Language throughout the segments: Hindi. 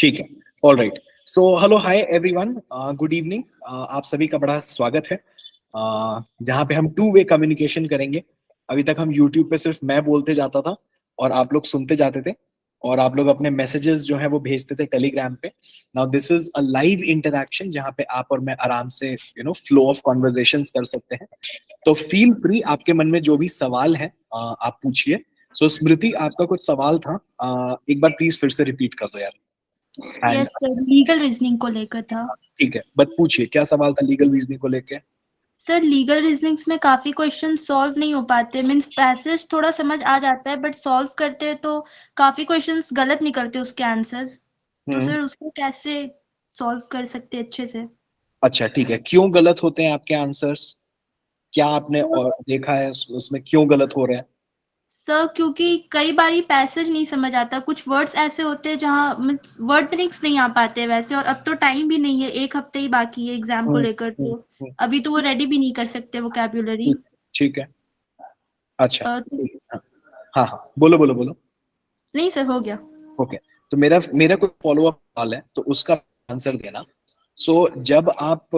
ठीक है, all right. So hello hi everyone, good evening. आप सभी का बड़ा स्वागत है जहाँ पे हम टू वे कम्युनिकेशन करेंगे। अभी तक हम यूट्यूब पे सिर्फ मैं बोलते जाता था और आप लोग सुनते जाते थे, और आप लोग अपने मैसेजेस जो है वो भेजते थे टेलीग्राम पे। Now this is a live interaction जहाँ पे आप और मैं आराम से फ्लो ऑफ कॉन्वर्जेशंस कर सकते हैं। तो फील फ्री, आपके मन में जो भी सवाल है आप पूछिए। सो स्मृति, आपका कुछ सवाल था, एक बार प्लीज फिर से रिपीट कर दो यार। And yes sir, legal reasoning को लेकर था। ठीक है, बट पूछिए क्या सवाल था लीगल रीजनिंग को लेके। सर, लीगल रीजनिंग्स में काफी क्वेश्चन सॉल्व नहीं हो पाते। मींस पैसेज थोड़ा समझ आ जाता है बट सॉल्व करते हैं तो काफी क्वेश्चंस गलत निकलते हैं उसके आंसर्स। तो हम्म। सर उसको कैसे सॉल्व कर सकते हैं अच्छे से? अच्छा ठीक है, क्यों गलत होते हैं आपके आंसर्स? क्या आपने सर और देखा है उसमें क्यों गलत हो रहे हैं? सर क्योंकि कई बार ही पैसेज नहीं समझ आता, कुछ वर्ड्स ऐसे होते हैं जहाँ मीन्स वर्ड मीनिंग्स नहीं आ पाते वैसे, और अब तो टाइम भी नहीं है, एक हफ्ते ही बाकी है एग्जाम को हम्म, लेकर, हम्म, तो हम्म, अभी तो वो रेडी भी नहीं कर सकते वोकैब्युलरी। ठीक ठीक है। अच्छा तो ठीक है, हाँ हाँ हाँ, बोलो बोलो बोलो। नहीं सर, हो गया। ओके, तो मेरा मेरा कोई फॉलो अप सवाल है तो उसका आंसर देना। सो जब आप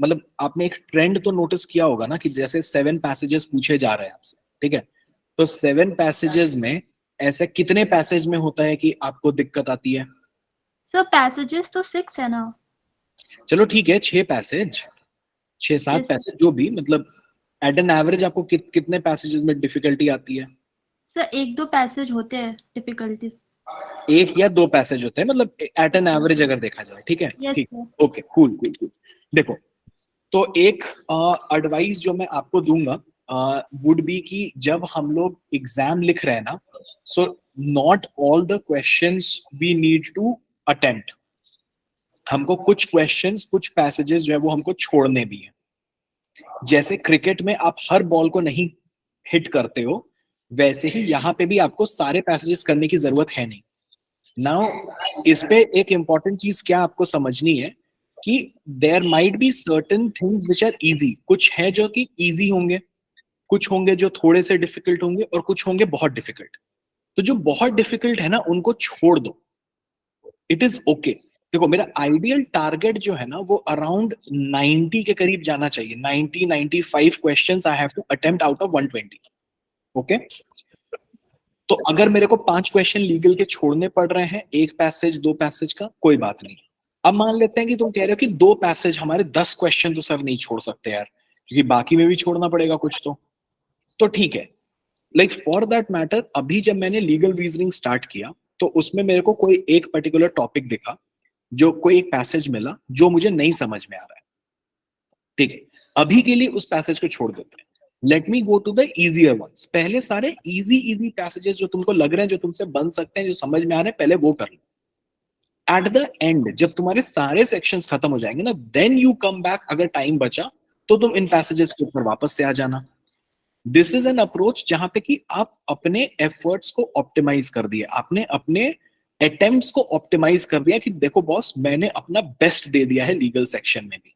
मतलब आपने एक ट्रेंड तो नोटिस किया होगा ना कि जैसे 7 पैसेजेस पूछे जा रहे हैं आपसे, ठीक है? तो 7 पैसेजेस में ऐसे कितने पैसेज में होता है कि आपको दिक्कत आती है? सर पैसेजेस तो 6 है ना? चलो ठीक है, 6 पैसेज, 6 7 यस सर। पैसेज जो भी, मतलब एट एन एवरेज आपको कितने पैसेजेस में डिफिकल्टी आती है? सर एक दो पैसेज होते हैं डिफिकल्टीज। एक या दो पैसेज होते हैं, मतलब eight and yes sir. Average अगर देखा जाए, ठीक है? यस ठीक, sir. Okay, cool cool cool. देखो, तो एक एडवाइस जो मैं आपको दूंगा वुड बी कि जब हम लोग एग्जाम लिख रहे हैं ना, so not all the questions we need to attempt. हमको कुछ क्वेश्चंस, कुछ पैसेजेस जो है वो हमको छोड़ने भी है। जैसे क्रिकेट में आप हर बॉल को नहीं हिट करते हो, वैसे ही यहाँ पे भी आपको सारे पैसेजेस करने की जरूरत है नहीं। नाउ इस पे एक इंपॉर्टेंट चीज क्या आपको समझनी है कि there might be certain things which are easy. कुछ है जो कि इजी होंगे, कुछ होंगे जो थोड़े से डिफिकल्ट होंगे, और कुछ होंगे बहुत डिफिकल्ट। तो जो बहुत डिफिकल्ट है ना उनको छोड़ दो, इट इज ओके। देखो, मेरा आइडियल टारगेट जो है ना वो अराउंड 90 के करीब जाना चाहिए। 90 95 questions I have to attempt out of 120। Okay, तो अगर मेरे को 5 क्वेश्चन लीगल के छोड़ने पड़ रहे हैं, एक पैसेज दो पैसेज का, कोई बात नहीं। अब मान लेते हैं कि तुम कह रहे हो कि 2 पैसेज हमारे 10 क्वेश्चन तो सर नहीं छोड़ सकते यार, क्योंकि बाकी में भी छोड़ना पड़ेगा कुछ तो ठीक है। लाइक फॉर दैट मैटर, अभी जब मैंने लीगल रीजनिंग स्टार्ट किया तो उसमें मेरे को कोई एक पर्टिकुलर टॉपिक दिखा, जो कोई एक पैसेज मिला जो मुझे नहीं समझ में आ रहा है, ठीक है? अभी के लिए उस पैसेज को छोड़ देते हैं। Let me go to the easier ones. पहले सारे इजी इजी पैसेजेस जो तुमको लग रहे हैं, जो तुमसे बन सकते हैं, जो समझ में आ रहे हैं, पहले वो कर लो। एट द एंड जब तुम्हारे सारे सेक्शंस खत्म हो जाएंगे ना, देन यू कम बैक, अगर टाइम बचा तो तुम इन पैसेजेस के ऊपर वापस से आ जाना। दिस इज एन अप्रोच जहां पे कि आप अपने एफर्ट्स को ऑप्टिमाइज कर दिए, आपने अपने अटेम्प्ट्स को ऑप्टिमाइज कर दिया कि देखो बॉस, मैंने अपना बेस्ट दे दिया है लीगल सेक्शन में भी।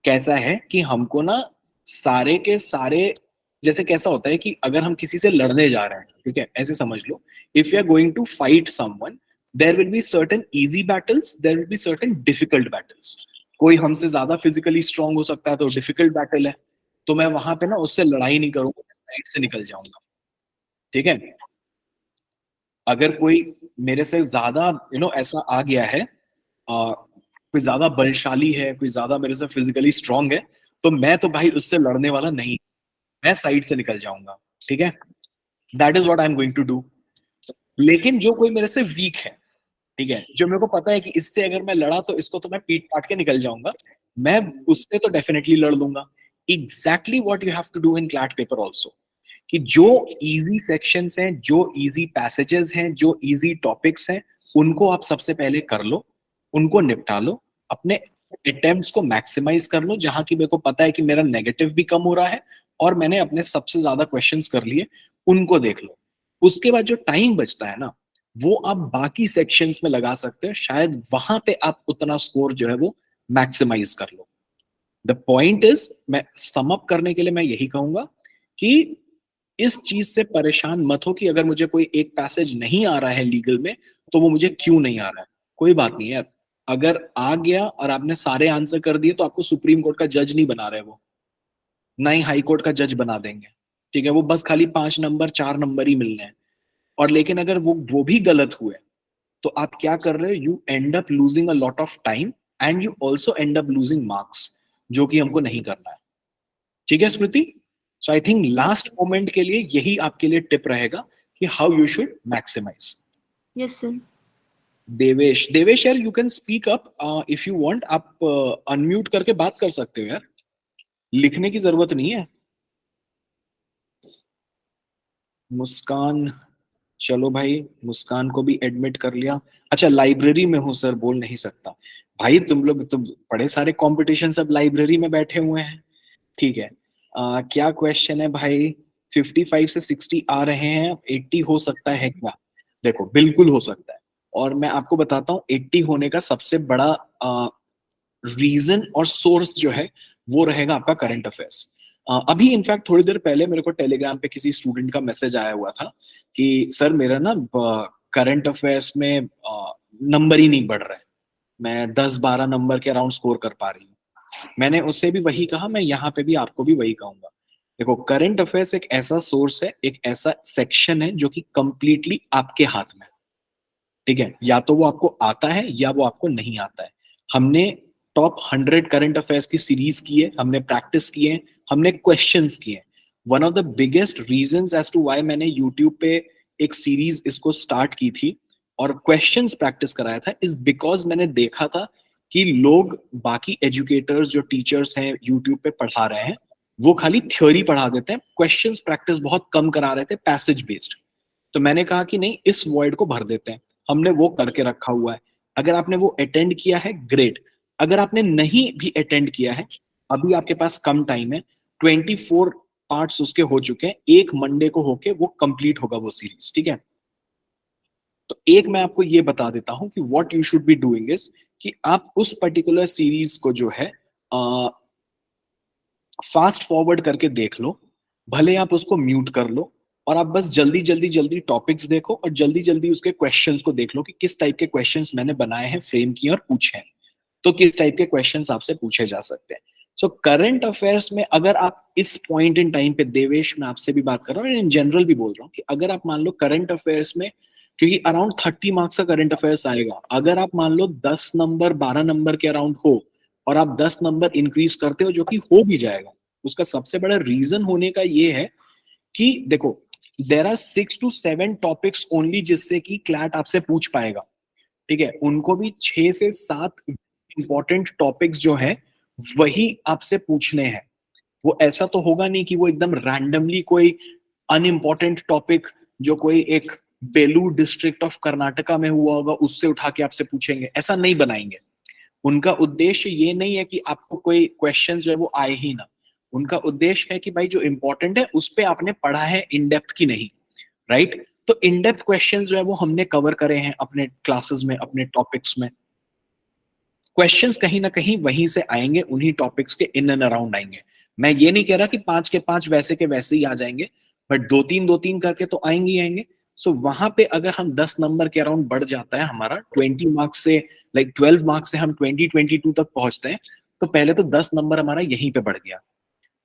कैसा है कि हमको ना सारे के सारे, जैसे कैसा होता है कि अगर हम किसी से लड़ने जा रहे हैं, ठीक है, ऐसे समझ लो, if you are going to fight someone, there will be certain easy battles, there will be certain difficult battles. कोई हमसे ज्यादा फिजिकली स्ट्रांग हो सकता है तो डिफिकल्ट बैटल है, तो मैं वहां पे ना उससे लड़ाई नहीं करूंगा, साइड से निकल जाऊंगा, ठीक है? अगर कोई मेरे से ज्यादा ऐसा आ गया है, कोई ज्यादा बलशाली है, कोई ज्यादा मेरे से फिजिकली स्ट्रांग है, तो मैं तो भाई उससे लड़ने वाला नहीं, मैं साइड से निकल जाऊंगा, ठीक है? That is what I am going to do. लेकिन जो कोई मेरे से वीक है, ठीक है, जो मेरे को पता है कि इससे अगर मैं लड़ा तो इसको तो मैं पीट पाट के निकल जाऊंगा, मैं उससे तो डेफिनेटली लड़ लूंगा। Exactly what you have to do in CLAT paper also, कि जो इजी सेक्शंस हैं, जो इजी पैसेजेस हैं, जो इजी टॉपिक्स हैं, उनको आप सबसे पहले कर लो, उनको निपटा लो, अपने अटेम्प्ट्स को मैक्सिमाइज कर लो, जहां की मेरे को पता है कि मेरा नेगेटिव भी कम हो रहा है और मैंने अपने सबसे ज्यादा क्वेश्चंस कर लिए, उनको देख लो। उसके बाद जो टाइम बचता है ना, वो आप बाकी सेक्शंस में लगा सकते हो, शायद वहां पे आप उतना स्कोर जो है वो मैक्सिमाइज कर लो। द पॉइंट इज, मैं सम अप करने के लिए मैं यही कहूंगा कि इस चीज से परेशान मत हो कि अगर मुझे कोई एक पैसेज नहीं आ रहा है लीगल में, तो वो मुझे क्यों नहीं आ रहा है। कोई बात नहीं यार, अगर आ गया और आपने सारे आंसर कर दिए तो आपको सुप्रीम कोर्ट का जज नहीं बना रहे वो, ना ही हाई कोर्ट का जज बना देंगे। ठीक है, वो बस खाली 5 नंबर 4 नंबर ही मिलने हैं। और लेकिन अगर वो भी गलत हुए तो आप क्या कर रहे हो, you end up losing a lot of time and you also end up losing marks, जो कि हमको नहीं करना है। ठीक है Smriti, so I think last moment के लिए यही आपके लिए टिप रहेगा कि how you should maximise. Yes sir. Devesh, Devesh यार you can speak up if you want, आप अनम्यूट करके बात कर सकते हो यार, लिखने की जरूरत नहीं है। मुस्कान, चलो भाई मुस्कान को भी एडमिट कर लिया। अच्छा लाइब्रेरी में हूँ सर, बोल नहीं सकता। भाई तुम लोग तो बड़े सारे कंपटीशन सब लाइब्रेरी में बैठे हुए हैं। ठीक है, क्या क्वेश्चन है भाई, 55 से 60 आ रहे हैं, 80 हो सकता है क्या? देखो बिल्कुल हो सकता है, और मैं आपको बताता हूँ 80 होने का सबसे बड़ा रीजन और सोर्स जो है वो रहेगा आपका करंट अफेयर्स। अभी इनफैक्ट थोड़ी देर पहले मेरे को टेलीग्राम पे किसी स्टूडेंट का मैसेज आया हुआ था कि सर मेरा ना करंट अफेयर्स में नंबर ही नहीं बढ़ रहा है, मैं 10-12 नंबर के अराउंड स्कोर कर पा रही हूँ। मैंने उससे भी वही कहा, मैं यहाँ पे भी आपको भी वही कहूंगा। देखो करंट अफेयर्स एक ऐसा सोर्स है, एक ऐसा सेक्शन है जो कि कंप्लीटली आपके हाथ में है। ठीक है, या तो वो आपको आता है या वो आपको नहीं आता है। हमने टॉप 100 करंट अफेयर्स की सीरीज की है, हमने प्रैक्टिस किए हैं, हमने क्वेश्चंस किए हैं। One of the biggest reasons as to why मैंने यूट्यूब पे एक सीरीज इसको स्टार्ट की थी और क्वेश्चंस प्रैक्टिस कराया था, इज बिकॉज मैंने देखा था कि लोग, बाकी एजुकेटर्स जो टीचर्स हैं यूट्यूब पे पढ़ा रहे हैं, वो खाली थ्योरी पढ़ा देते हैं, क्वेश्चंस प्रैक्टिस बहुत कम करा रहे थे पैसेज बेस्ड। तो मैंने कहा कि नहीं, इस वॉइड को भर देते हैं। हमने वो करके रखा हुआ है। अगर आपने वो अटेंड किया है ग्रेट, अगर आपने नहीं भी अटेंड किया है, अभी आपके पास कम टाइम है, 24 पार्ट्स उसके हो चुके हैं, एक मंडे को होके वो कंप्लीट होगा वो सीरीज। ठीक है, तो एक मैं आपको ये बता देता हूं कि what you should be doing is कि आप उस पर्टिकुलर सीरीज को जो है फास्ट फॉरवर्ड करके देख लो, भले आप उसको म्यूट कर लो, और आप बस जल्दी जल्दी जल्दी टॉपिक्स देखो और जल्दी जल्दी उसके क्वेश्चंस को देख लो कि किस टाइप के क्वेश्चंस मैंने बनाए हैं, फ्रेम किए और पूछे हैं, तो किस टाइप के क्वेश्चंस आपसे पूछे जा सकते हैं। सो करंट अफेयर्स में अगर आप इस पॉइंट इन टाइम पे, देवेश मैं आपसे भी बात कर रहा हूँ, इन जनरल भी बोल रहा हूँ कि अगर आप मान लो करंट अफेयर्स में, क्योंकि अराउंड 30 मार्क्स का करंट अफेयर्स आएगा, अगर आप मान लो 10 नंबर 12 नंबर के अराउंड हो और आप 10 नंबर इंक्रीज करते हो, जो कि हो भी जाएगा, उसका सबसे बड़ा रीजन होने का ये है कि देखो there are 6 to 7 topics only जिससे कि क्लैट आपसे पूछ पाएगा। ठीक है, उनको भी 6 से 7 इंपॉर्टेंट टॉपिक्स जो है वही आपसे पूछने हैं। वो ऐसा तो होगा नहीं कि वो एकदम रैंडमली कोई अनइम्पॉर्टेंट टॉपिक जो कोई एक बेलूर डिस्ट्रिक्ट ऑफ कर्नाटका में हुआ होगा उससे उठा के आपसे पूछेंगे, ऐसा नहीं बनाएंगे। उनका उद्देश्य ये नहीं है कि आपको कोई क्वेश्चन जो है वो आए ही ना, उनका उद्देश्य है कि भाई जो इंपॉर्टेंट है उस पे आपने पढ़ा है इन डेप्थ की नहीं, राइट? तो इन डेप्थ क्वेश्चन जो है वो हमने कवर करे हैं अपने क्लासेस में, अपने टॉपिक्स में। क्वेश्चंस कहीं ना कहीं वहीं से आएंगे, उन्हीं टॉपिक्स के इन एंड अराउंड आएंगे। मैं ये नहीं कह रहा कि 5 के 5 वैसे के वैसे ही आ जाएंगे, बट 2-3 करके तो आएंगे ही आएंगे। सो वहां पे अगर हम 10 नंबर के अराउंड बढ़ जाता है हमारा 20 मार्क्स से, लाइक 12 मार्क्स से हम 20-22 तक पहुंचते हैं, तो पहले तो 10 नंबर हमारा यहीं पे बढ़ गया।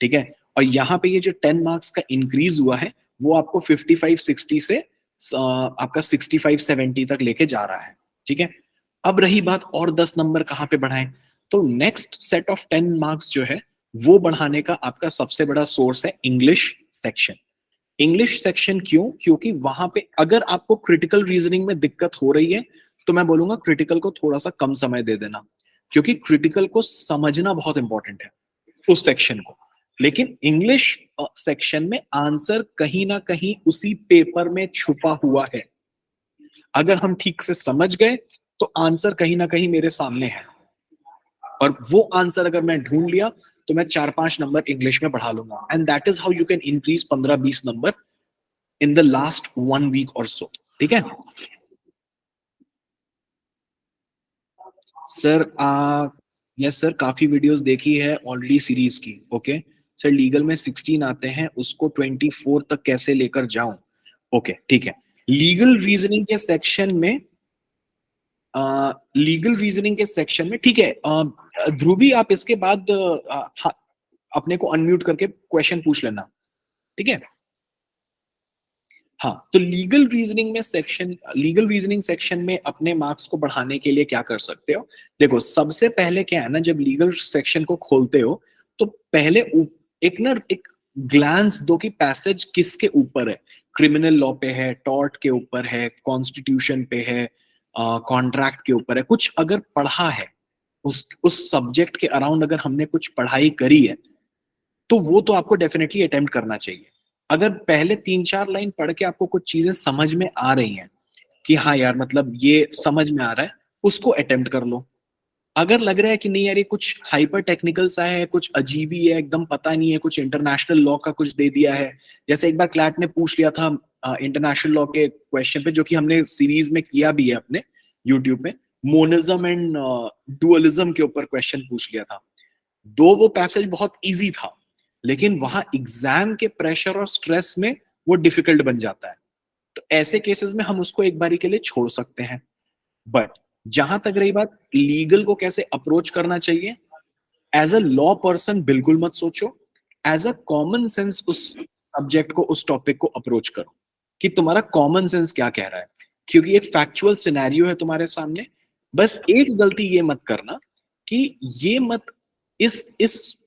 ठीक है, और यहाँ पे ये जो 10 मार्क्स का इंक्रीज हुआ है वो आपको 55-60 से आपका 65-70 तक लेके जा रहा है। ठीक है, अब रही बात और 10 नंबर कहाँ पे बढ़ाएं, तो नेक्स्ट सेट ऑफ 10 मार्क्स जो है वो बढ़ाने का आपका सबसे बड़ा सोर्स है इंग्लिश सेक्शन। इंग्लिश सेक्शन क्यों? क्योंकि वहां पे अगर आपको क्रिटिकल रीजनिंग में दिक्कत हो रही है तो मैं बोलूंगा क्रिटिकल को थोड़ा सा कम समय दे देना, क्योंकि क्रिटिकल को समझना बहुत इंपॉर्टेंट है उस सेक्शन को। लेकिन इंग्लिश सेक्शन में आंसर कहीं ना कहीं उसी पेपर में छुपा हुआ है, अगर हम ठीक से समझ गए तो आंसर कहीं ना कहीं मेरे सामने है, और वो आंसर अगर मैं ढूंढ लिया तो मैं 4-5 नंबर इंग्लिश में बढ़ा लूंगा, and that is how you can increase 15-20 number in the last 1 week or so. ठीक है सर, यस सर, काफी वीडियोस देखी है ऑलरेडी सीरीज की। ओके सर, लीगल में 16 आते हैं, उसको 24 तक कैसे लेकर जाऊं? ओके ठीक है, लीगल रीजनिंग के सेक्शन में लीगल रीजनिंग के सेक्शन में, ठीक है, ध्रुवी आप इसके बाद अपने को अनम्यूट करके क्वेश्चन पूछ लेना, ठीक है। हाँ, तो लीगल रीजनिंग सेक्शन में अपने मार्क्स को बढ़ाने के लिए क्या कर सकते हो? देखो, सबसे पहले क्या है ना, जब लीगल सेक्शन को खोलते हो तो पहले एक ग्लांस दो कि पैसेज किसके ऊपर है। क्रिमिनल लॉ पे है, टॉर्ट के ऊपर है, कॉन्स्टिट्यूशन पे है, कॉन्ट्रैक्ट के ऊपर है। कुछ अगर पढ़ा है, उस सब्जेक्ट के अराउंड अगर हमने कुछ पढ़ाई करी है, तो वो तो आपको डेफिनेटली अटेम्प्ट करना चाहिए। अगर पहले 3-4 लाइन पढ़ के आपको कुछ चीजें समझ में आ रही हैं कि हाँ यार, मतलब ये समझ में आ रहा है, उसको अटेम्प्ट कर लो। अगर लग रहा है कि नहीं यार, ये कुछ हाइपर टेक्निकल सा है, कुछ अजीब ही है, एकदम पता नहीं है, कुछ इंटरनेशनल लॉ का कुछ दे दिया है, जैसे एक बार क्लैट ने पूछ लिया था इंटरनेशनल लॉ के क्वेश्चन पे, जो कि हमने सीरीज में किया भी है अपने यूट्यूब में, मोनिज्म एंड डुअलिज्म के ऊपर क्वेश्चन पूछ लिया था। वो पैसेज बहुत इजी था, लेकिन वहां एग्जाम के प्रेशर और स्ट्रेस में वो डिफिकल्ट बन जाता है। तो ऐसे केसेस में हम उसको एक बारी के लिए छोड़ सकते हैं। बट जहां तक रही बात लीगल को कैसे अप्रोच करना चाहिए, एज अ लॉ पर्सन बिल्कुल मत सोचो, एज अ कॉमन सेंस उस सब्जेक्ट को, उस टॉपिक को अप्रोच करो कि तुम्हारा कॉमन सेंस क्या कह रहा है। क्योंकि एक फैक्चुअल सिनेरियो है तुम्हारे सामने। बस एक गलती ये मत करना कि ये मत इस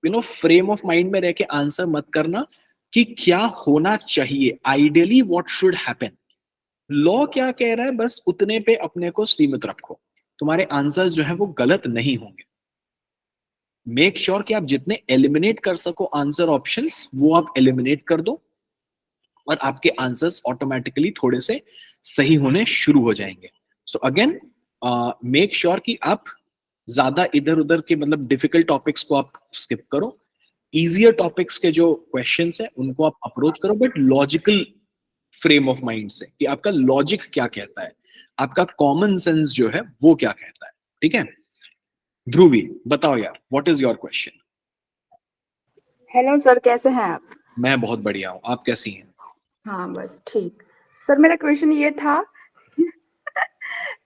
फ्रेम ऑफ माइंड में रह के आंसर मत करना कि क्या होना चाहिए, ideally what should happen. Law क्या कह रहा है, बस उतने पे अपने को सीमित रखो, तुम्हारे आंसर्स जो है वो गलत नहीं होंगे। मेक श्योर कि आप जितने एलिमिनेट कर सको आंसर ऑप्शंस, वो आप एलिमिनेट कर दो, और आपके आंसर्स ऑटोमेटिकली थोड़े से सही होने शुरू हो जाएंगे। सो अगेन, मेक श्योर कि आप ज्यादा इधर उधर के, मतलब डिफिकल्ट टॉपिक्स को आप स्किप करो। इजियर टॉपिक्स के जो क्वेश्चंस है उनको आप अप्रोच करो, but logical frame of mind से, कि आपका लॉजिक क्या कहता है, आपका कॉमन सेंस जो है वो क्या कहता है। ठीक है, ध्रुवी बताओ यार, what is your question? Hello sir, कैसे हैं आप? मैं बहुत बढ़िया हूँ, आप कैसी हैं? हाँ बस ठीक। सर मेरा क्वेश्चन ये था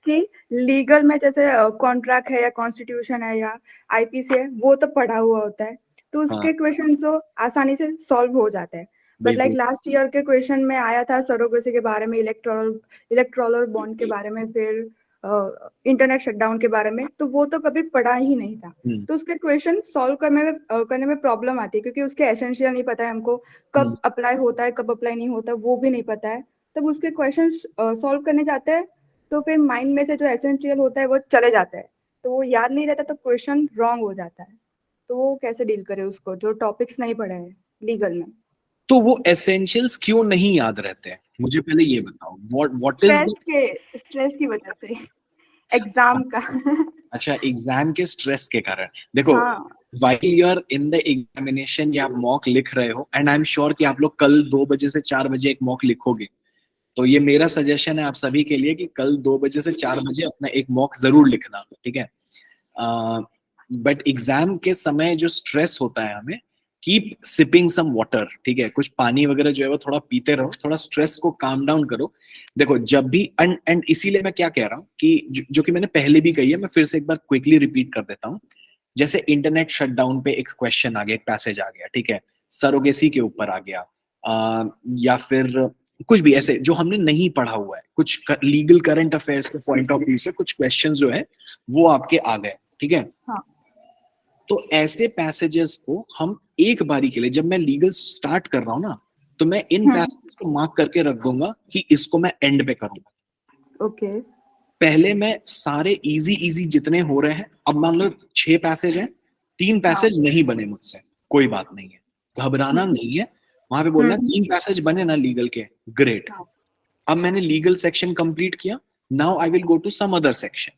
कि लीगल में जैसे कॉन्ट्रैक्ट है या कॉन्स्टिट्यूशन है या आईपीसी है, वो तो पढ़ा हुआ होता है, तो उसके हाँ, क्वेश्चन तो आसानी से सॉल्व हो जाते हैं। बट लाइक बिल्कुल। लास्ट ईयर के क्वेश्चन में आया था सरोगेसी के बारे में, इलेक्ट्रोलर बॉन्ड के बारे में, फिर इंटरनेट शटडाउन के बारे में, तो वो तो कभी पढ़ा ही नहीं था। तो उसके क्वेश्चन सॉल्व करने में प्रॉब्लम आती है, क्योंकि उसके एसेंशियल नहीं पता है हमको, कब अप्लाई होता है कब अप्लाई नहीं होता वो भी नहीं पता है। तब उसके क्वेश्चन सॉल्व करने जाते हैं तो फिर माइंड में से जो एसेंशियल होता है वो चले जाता है, तो वो याद नहीं रहता, तो क्वेश्चन रॉन्ग हो जाता है। तो वो कैसे डील करे उसको, जो टॉपिक्स नहीं पढ़े हैं लीगल में? तो वो एसेंशियल्स क्यों नहीं याद रहते हैं, मुझे पहले ये बताओ। व्हाट इज द स्ट्रेस की वजह से, एग्जाम का। अच्छा, एग्जाम के स्ट्रेस के कारण। देखो, हाँ while you are in the examination या आप मॉक लिख रहे हो, एंड आई एम श्योर कि आप लोग कल 2 बजे से 4 बजे एक मॉक लिखोगे, तो ये मेरा सजेशन है आप सभी के लिए कि कल 2 बजे से 4 बजे अपना एक मॉक जरूर लिखना, ठीक है। बट एग्जाम के समय जो स्ट्रेस होता है, हमें कीप सिपिंग सम वाटर, ठीक है, कुछ पानी वगैरह जो है वो थोड़ा पीते रहो, थोड़ा स्ट्रेस को काम डाउन करो। देखो, जब भी एंड इसीलिए मैं क्या कह रहा हूँ कि जो कि मैंने पहले भी कही है, मैं फिर से एक बार क्विकली रिपीट कर देता हूँ। जैसे इंटरनेट शटडाउन पे एक क्वेश्चन आ गया, एक पैसेज आ गया, ठीक है, सरोगेसी के ऊपर आ गया, या फिर कुछ भी ऐसे जो हमने नहीं पढ़ा हुआ है, कुछ लीगल करंट अफेयर्स के पॉइंट ऑफ व्यू से कुछ क्वेश्चन जो है वो आपके आ गए, ठीक है। हाँ तो ऐसे पैसेजेस को हम एक बारी के लिए, जब मैं लीगल स्टार्ट कर रहा हूँ ना, तो मैं इन पैसेजेस को मार्क करके रख दूंगा कि इसको मैं एंड पे करूंगा। ओके। पहले मैं सारे इजी इजी जितने हो रहे हैं, अब मान लो 6 पैसेज हैं, 3 पैसेज नहीं बने मुझसे, कोई बात नहीं है, घबराना नहीं है। वहां पे बोलना 3 पैसेज बने ना लीगल के, ग्रेट। अब मैंने लीगल सेक्शन कंप्लीट किया, now I will go to some other section,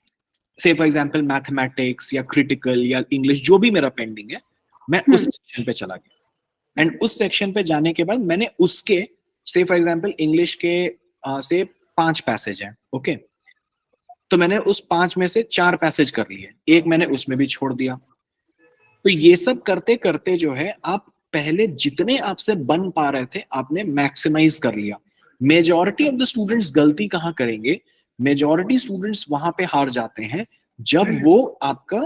say for example mathematics या क्रिटिकल या इंग्लिश, जो भी मेरा पेंडिंग है, मैं उस सेक्शन पे चला गया। एंड उस सेक्शन पे जाने के बाद मैंने उसके, से फॉर एग्जांपल इंग्लिश के से 5 पैसेज हैं, ओके, तो मैंने उस 5 में से 4 पैसेज कर लिए, एक मैंने उसमें भी छोड़ दिया। तो ये सब करते करते जो है, आप पहले जितने आपसे बन पा रहे थे आपने मैक्सिमाइज कर लिया। मेजॉरिटी ऑफ द स्टूडेंट्स गलती कहाँ करेंगे, मेजॉरिटी स्टूडेंट्स वहां पे हार जाते हैं जब वो आपका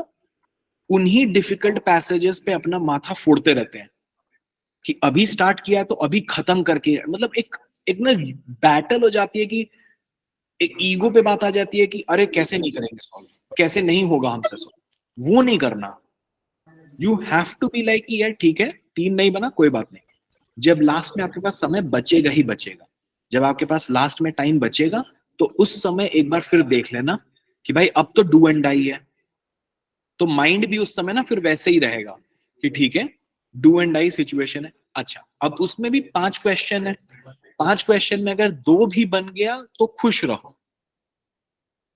उन्हीं डिफिकल्ट पैसेजेस पे अपना माथा फोड़ते रहते हैं कि अभी स्टार्ट किया है तो अभी खत्म करके, मतलब एक ना बैटल हो जाती है कि एक ईगो पे बात आ जाती है कि अरे कैसे नहीं करेंगे सॉल्व, कैसे नहीं होगा हमसे सॉल्व। वो नहीं करना। You have to be like कि यार ठीक है 3 नहीं बना कोई बात नहीं, जब लास्ट में आपके पास समय बचेगा ही बचेगा, जब आपके पास लास्ट में टाइम बचेगा तो उस समय एक बार फिर देख लेना कि भाई अब तो डू एंड डाई है। तो माइंड भी उस समय ना फिर वैसे ही रहेगा कि ठीक है डू एंड डाई सिचुएशन है। अच्छा अब उसमें भी 5 क्वेश्चन है, 5 क्वेश्चन में अगर 2 भी बन गया तो खुश रहो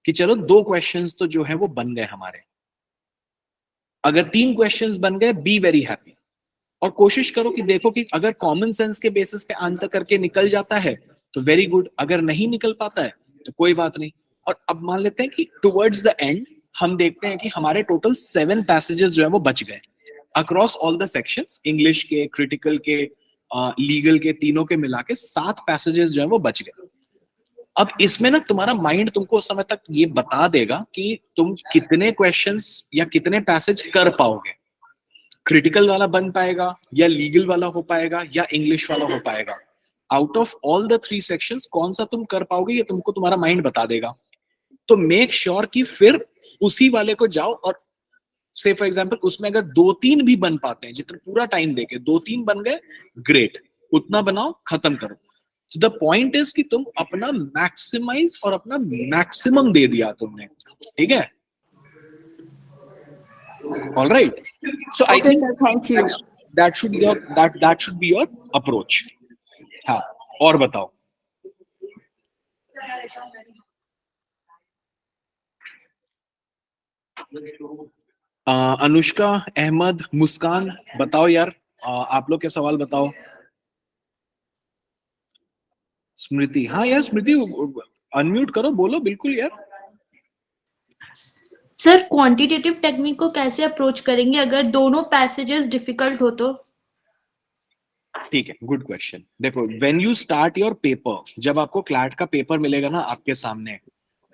कि चलो 2 क्वेश्चंस तो जो है वो बन गए हमारे। अगर 3 क्वेश्चंस बन गए बी वेरी हैप्पी, और कोशिश करो कि देखो कि अगर कॉमन सेंस के बेसिस पे आंसर करके निकल जाता है तो वेरी गुड, अगर नहीं निकल पाता है तो कोई बात नहीं। और अब मान लेते हैं कि टुवर्ड्स द एंड हम देखते हैं कि हमारे टोटल 7 पैसेजेस जो है वो बच गए across all the sections, English के, क्रिटिकल के, लीगल के, तीनों के मिला के 7 पैसेजेस जो है वो बच गए। अब इसमें ना तुम्हारा माइंड तुमको उस समय तक ये बता देगा कि तुम कितने क्वेश्चंस या कितने पैसेज कर पाओगे, क्रिटिकल वाला बन पाएगा या लीगल वाला हो पाएगा या इंग्लिश वाला हो पाएगा। Out of all the 3 sections कौन सा तुम कर पाओगे ये तुमको तुम्हारा माइंड बता देगा। तो मेक श्योर कि फिर उसी वाले को जाओ, और से फॉर एग्जांपल उसमें अगर 2-3 भी बन पाते हैं, जितना पूरा टाइम देके 2-3 बन गए ग्रेट, उतना बनाओ खत्म करो। द पॉइंट इज कि तुम अपना मैक्सिमाइज और अपना मैक्सिमम दे दिया तुमने, ठीक है। All right. So I Okay, think sir, thank you. that should be your approach. हाँ, और बताओ। अनुष्का, अहमद, मुस्कान बताओ यार, आप लोग के सवाल बताओ। स्मृति, हाँ यार स्मृति अनम्यूट करो, बोलो बिल्कुल यार। सर क्वांटिटेटिव टेक्निक को कैसे अप्रोच करेंगे अगर दोनों पैसेजेस डिफिकल्ट हो तो? ठीक है, गुड क्वेश्चन। देखो when you start your paper, जब आपको क्लैट का पेपर मिलेगा ना आपके सामने,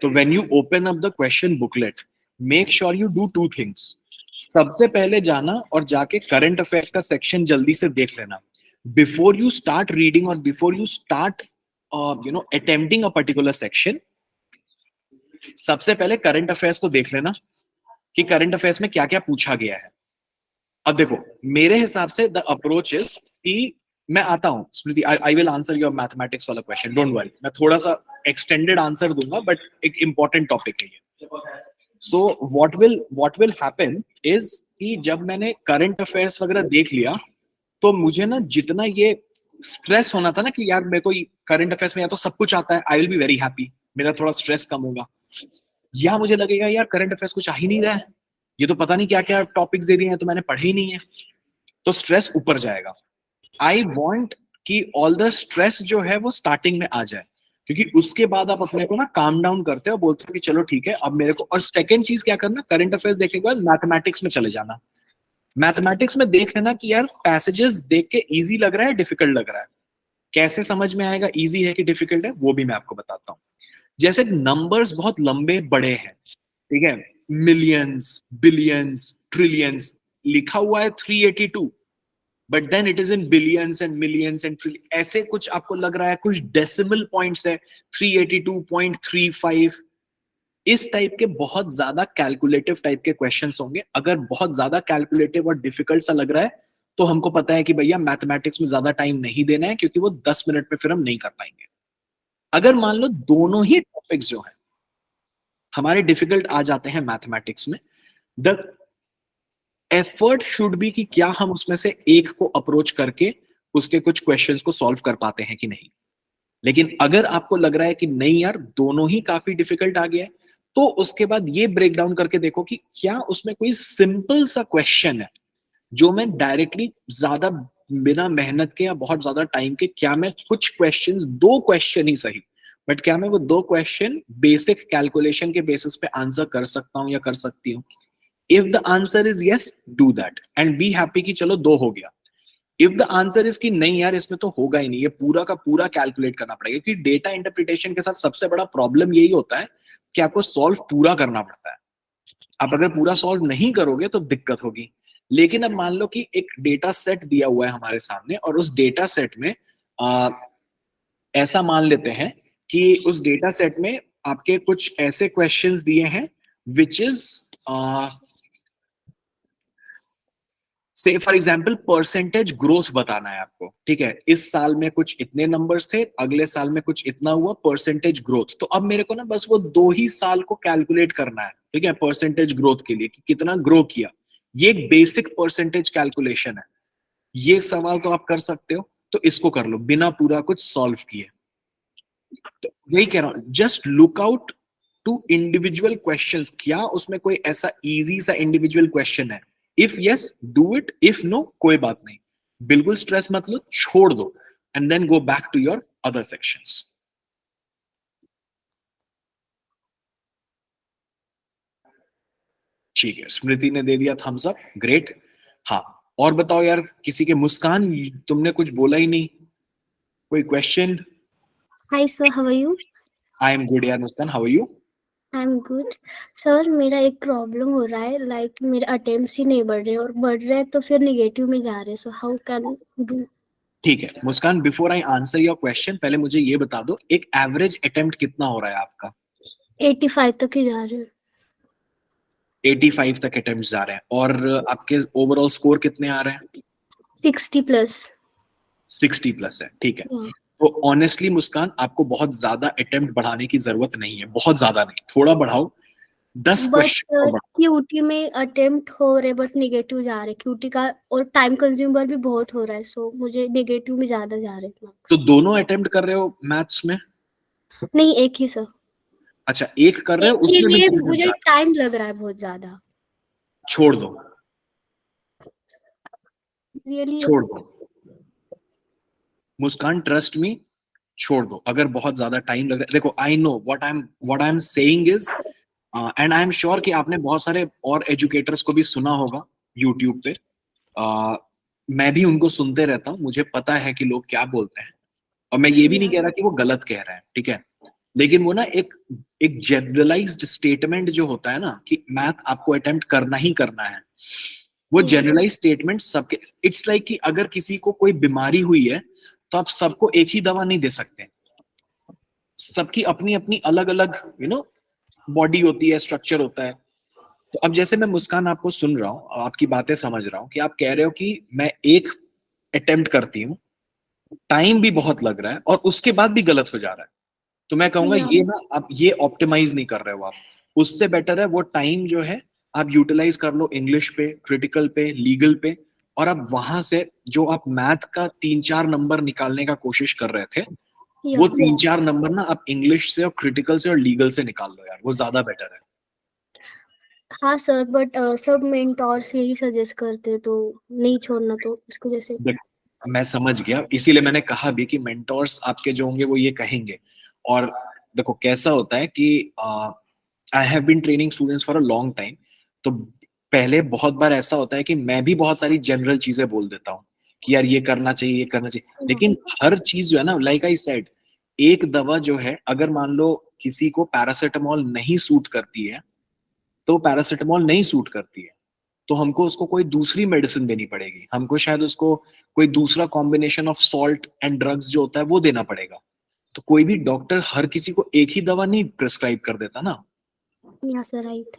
तो when you open up the question booklet, make sure you do 2 things. सबसे पहले जाना और जाके करंट अफेयर्स का सेक्शन जल्दी से देख लेना बिफोर यू स्टार्ट रीडिंग और before you start attempting a particular section. सबसे पहले करंट अफेयर्स को देख लेना कि करंट अफेयर्स में क्या क्या पूछा गया है। अब देखो मेरे हिसाब से द अप्रोच इज कि मैं आता हूं Smriti, I will answer your mathematics वाला क्वेश्चन, डोंट वरी, मैं थोड़ा सा एक्सटेंडेड आंसर दूंगा बट एक इंपॉर्टेंट टॉपिक है ये। So what will happen is कि जब मैंने करंट अफेयर्स वगैरह देख लिया तो मुझे ना जितना ये स्ट्रेस होना था ना कि यार मेरे को करंट अफेयर्स में या तो सब कुछ आता है, I will be very happy, मेरा थोड़ा स्ट्रेस कम होगा, या मुझे लगेगा यार करंट अफेयर्स कुछ आ ही नहीं रहा है, ये तो पता नहीं क्या क्या टॉपिक्स दे दिए हैं तो मैंने पढ़े ही नहीं है, तो स्ट्रेस ऊपर जाएगा। आई वॉन्ट कि ऑल द स्ट्रेस जो है वो स्टार्टिंग में आ जाए, क्योंकि उसके बाद आप अपने को ना काम डाउन करते हो, बोलते हो कि चलो ठीक है अब मेरे को। और सेकंड चीज क्या करना, करंट अफेयर्स देखने के बाद मैथमेटिक्स में चले जाना। मैथमेटिक्स में देख लेना कि यार पैसेजेस देख के इजी लग रहा है डिफिकल्ट लग रहा है, कैसे समझ में आएगा इजी है कि डिफिकल्ट है, वो भी मैं आपको बताता हूँ। जैसे नंबर्स बहुत लंबे बड़े हैं, ठीक है, मिलियंस, बिलियंस, ट्रिलियंस, लिखा हुआ है 382, but then it is in billions and millions and trillion, ऐसे कुछ आपको लग रहा है, कुछ डेसिमल पॉइंट्स है 382.35, इस टाइप के बहुत ज्यादा कैलकुलेटिव टाइप के क्वेश्चंस होंगे। अगर बहुत ज्यादा कैलकुलेटिव और डिफिकल्ट सा लग रहा है तो हमको पता है कि भैया मैथमेटिक्स में ज्यादा टाइम नहीं देना है, क्योंकि वो 10 मिनट में फिर हम नहीं कर पाएंगे। अगर मान लो दोनों ही टॉपिक्स जो है हमारे डिफिकल्ट आ जाते हैं मैथमेटिक्स में, द एफर्ट शुड बी कि क्या हम उसमें से एक को अप्रोच करके उसके कुछ क्वेश्चंस को सॉल्व कर पाते हैं कि नहीं। लेकिन अगर आपको लग रहा है कि नहीं यार दोनों ही काफी डिफिकल्ट आ गया है, तो उसके बाद ये ब्रेक डाउन करके देखो कि क्या उसमें कोई सिंपल सा क्वेश्चन है जो मैं डायरेक्टली ज्यादा बिना मेहनत के या बहुत ज्यादा टाइम के, क्या मैं कुछ क्वेश्चंस, 2 क्वेश्चन ही सही, बट क्या मैं वो 2 क्वेश्चन बेसिक कैलकुलेशन के बेसिस पे आंसर कर सकता हूं या कर सकती हूँ। If the answer is yes, do that and be happy कि चलो 2 हो गया। इफ द आंसर इज कि नहीं यार इसमें तो होगा ही नहीं, ये पूरा का पूरा कैलकुलेट करना पड़ेगा, क्योंकि डेटा इंटरप्रिटेशन के साथ सबसे बड़ा प्रॉब्लम यही होता है कि आपको सॉल्व पूरा करना पड़ता है। आप अगर पूरा सॉल्व नहीं करोगे तो दिक्कत होगी। लेकिन अब मान लो कि एक डेटा सेट दिया हुआ है हमारे सामने, और उस डेटा सेट में ऐसा मान लेते हैं कि उस डेटा सेट में आपके कुछ ऐसे क्वेश्चंस दिए हैं विच इज से फॉर एग्जाम्पल परसेंटेज ग्रोथ बताना है आपको, ठीक है, इस साल में कुछ इतने नंबर्स थे, अगले साल में कुछ इतना हुआ परसेंटेज ग्रोथ। तो अब मेरे को ना बस वो 2 ही साल को कैलकुलेट करना है, ठीक है, परसेंटेज ग्रोथ के लिए कि कितना ग्रो किया। ये एक बेसिक परसेंटेज कैलकुलेशन है। ये सवाल तो आप कर सकते हो, तो इसको कर लो बिना पूरा कुछ सॉल्व किए। तो यही कह रहा हूं, just look out to individual questions. क्या उसमें कोई ऐसा इजी सा इंडिविजुअल क्वेश्चन है? If yes do it, if no कोई बात नहीं, बिल्कुल स्ट्रेस मत लो, छोड़ दो, and then go back to your other sections. ठीक है, स्मृति ने दे दिया थम्स अप, ग्रेट। हाँ, और बताओ यार, किसी के, मुस्कान तुमने कुछ बोला ही नहीं, कोई question? Hi sir, how are you? I am good यार Muskan, how are you? I'm good. Sir मेरा एक प्रॉब्लम हो रहा है, लाइक मेरे अटेम्प्ट्स ही नहीं बढ़ रहे और बढ़ रहे हैं तो फिर नेगेटिव में जा रहे हैं, सो हाउ कैन डू? ठीक है Muskan, before I answer your question, पहले मुझे ये बता दो, एक एवरेज अटेम्प्ट कितना हो रहा है आपका? 85 तक ही जा रहे हैं। 85 तक अटेम्प्ट जा रहे हैं, और आपके ओवरऑल स्कोर कितने आ रहे हैं? 60 प्लस। 60 प्लस है, ठीक है। तो ऑनेस्टली मुस्कान, आपको बहुत ज्यादा अटेम्प्ट बढ़ाने की जरूरत नहीं है, बहुत ज्यादा नहीं, थोड़ा बढ़ाओ, 10 क्वेश्चन। क्यूटी में अटेम्प्ट हो रहे बट नेगेटिव जा रहे, क्यूटी का और टाइम कंज्यूमर भी बहुत हो रहा है, सो मुझे नेगेटिव में ज्यादा जा रहे हैं। तो दोनों अटेम्प्ट कर रहे हो मैथ्स में? नहीं, एक ही सर। अच्छा, एक कर रहे हो, उसमें भी मुझे टाइम लग रहा है बहुत ज्यादा। छोड़ दो, रियली छोड़ दो मुस्कान, ट्रस्ट मी, छोड़ दो। अगर बहुत ज्यादा टाइम लग रहा है, देखो I know what I am saying is, and I am sure कि आपने बहुत सारे और एजुकेटर्स को भी सुना होगा यूट्यूब पे। मैं भी उनको सुनते रहता हूँ, मुझे पता है कि लोग क्या बोलते हैं, और मैं ये भी नहीं कह रहा कि वो गलत कह रहे हैं, ठीक है, लेकिन वो ना एक जनरलाइज्ड स्टेटमेंट जो होता है ना कि मैथ आपको अटेम्प्ट करना ही करना है, वो जनरलाइज स्टेटमेंट सबके, इट्स लाइक कि अगर किसी को कोई बीमारी हुई है तो आप सबको एक ही दवा नहीं दे सकते, सबकी अपनी अपनी अलग अलग बॉडी होती है, स्ट्रक्चर होता है। तो अब जैसे मैं मुस्कान आपको सुन रहा हूँ, आपकी बातें समझ रहा हूँ कि आप कह रहे हो कि मैं एक अटेम्प्ट करती हूँ, टाइम भी बहुत लग रहा है और उसके बाद भी गलत हो जा रहा है, तो मैं कहूंगा ये ना आप ये ऑप्टिमाइज नहीं कर रहे हो आप। उससे बेटर है वो टाइम जो है आप यूटिलाइज कर लो इंग्लिश पे, क्रिटिकल पे, लीगल पे, और अब वहां से जो आप मैथ का 3-4 नंबर निकालने का कोशिश कर रहे थे, वो 3-4 नंबर ना आप इंग्लिश से और क्रिटिकल से और लीगल से निकाल लो यार, वो ज्यादा बेटर है। हाँ सर, बट सब मेंटोर्स यही सजेस्ट करते तो नहीं छोड़ना, तो इसको जैसे मैं समझ गया, इसीलिए मैंने कहा भी कि मेंटोर्स आपके जो होंगे वो ये कहेंगे। और देखो कैसा होता है कि I have been training students for a long time, तो पहले बहुत बार ऐसा होता है कि मैं भी बहुत सारी जनरल चीजें बोल देता हूँ कि यार ये करना चाहिए, ये करना चाहिए, लेकिन हर चीज जो है ना, लाइक आई सेड, एक दवा जो है, अगर मान लो किसी को पैरासिटामोल नहीं सूट करती है तो पैरासिटामोल नहीं सूट करती है, तो हमको उसको कोई दूसरी मेडिसिन देनी पड़ेगी, हमको शायद उसको कोई दूसरा combination of salt and drugs जो होता है वो देना पड़ेगा। तो कोई भी डॉक्टर हर किसी को एक ही दवा नहीं प्रिस्क्राइब कर देता ना। Yes sir, right.